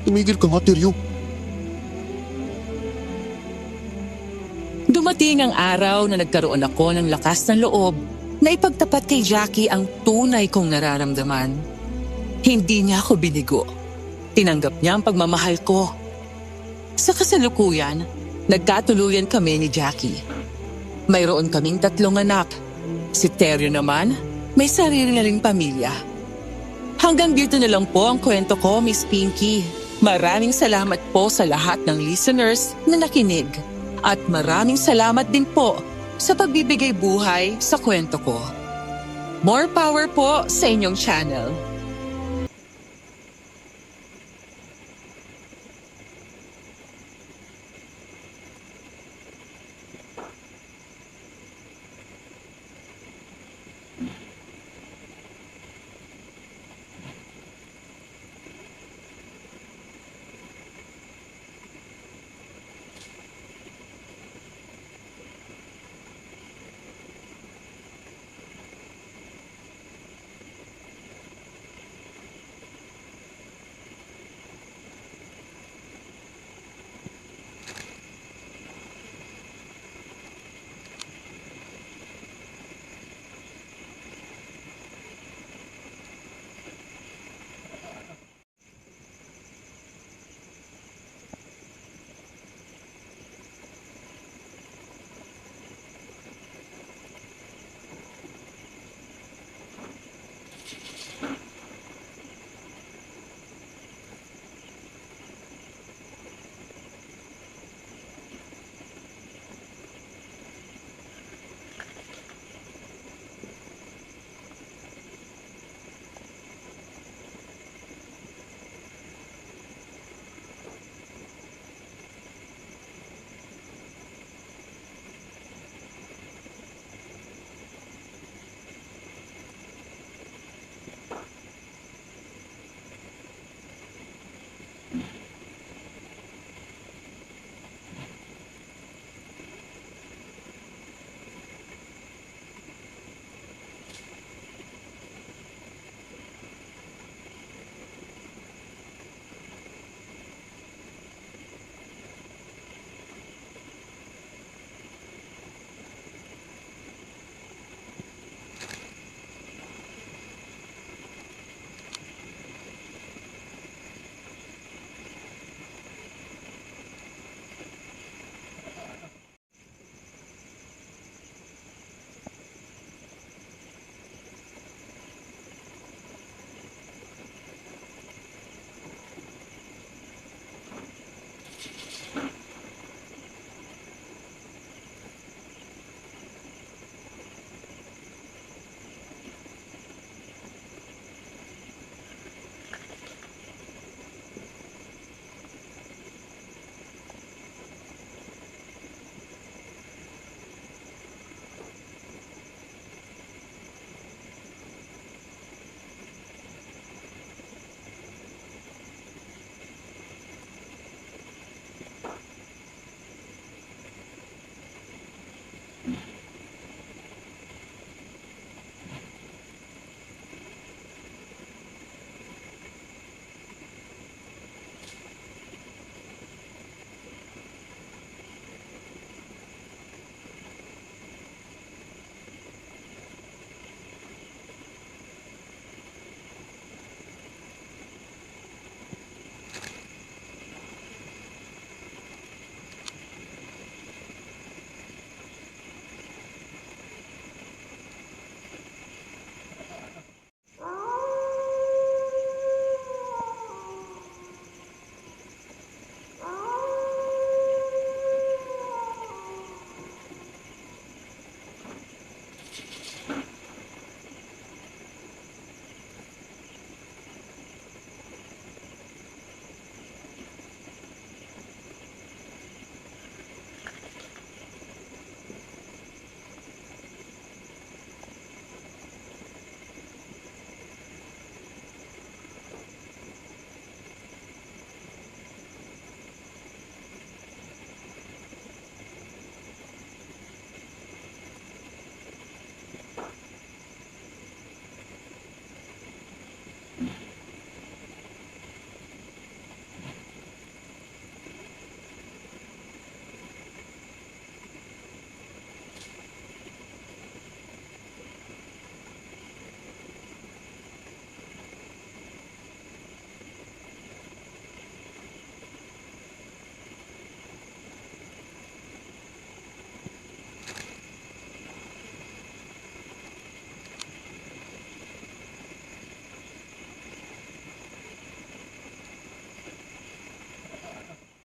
tumigil ka nga, Terry. Dumating ang araw na nagkaroon ako ng lakas ng loob na ipagtapat kay Jackie ang tunay kong nararamdaman. Hindi niya ako binigo. Tinanggap niya ang pagmamahal ko. Sa kasalukuyan, nagkatuluyan kami ni Jackie. Mayroon kaming 3 anak. Si Terry naman, may sarili na ring pamilya. Hanggang dito na lang po ang kwento ko, Miss Pinky. Maraming salamat po sa lahat ng listeners na nakinig. At maraming salamat din po sa pagbibigay buhay sa kwento ko. More power po sa inyong channel.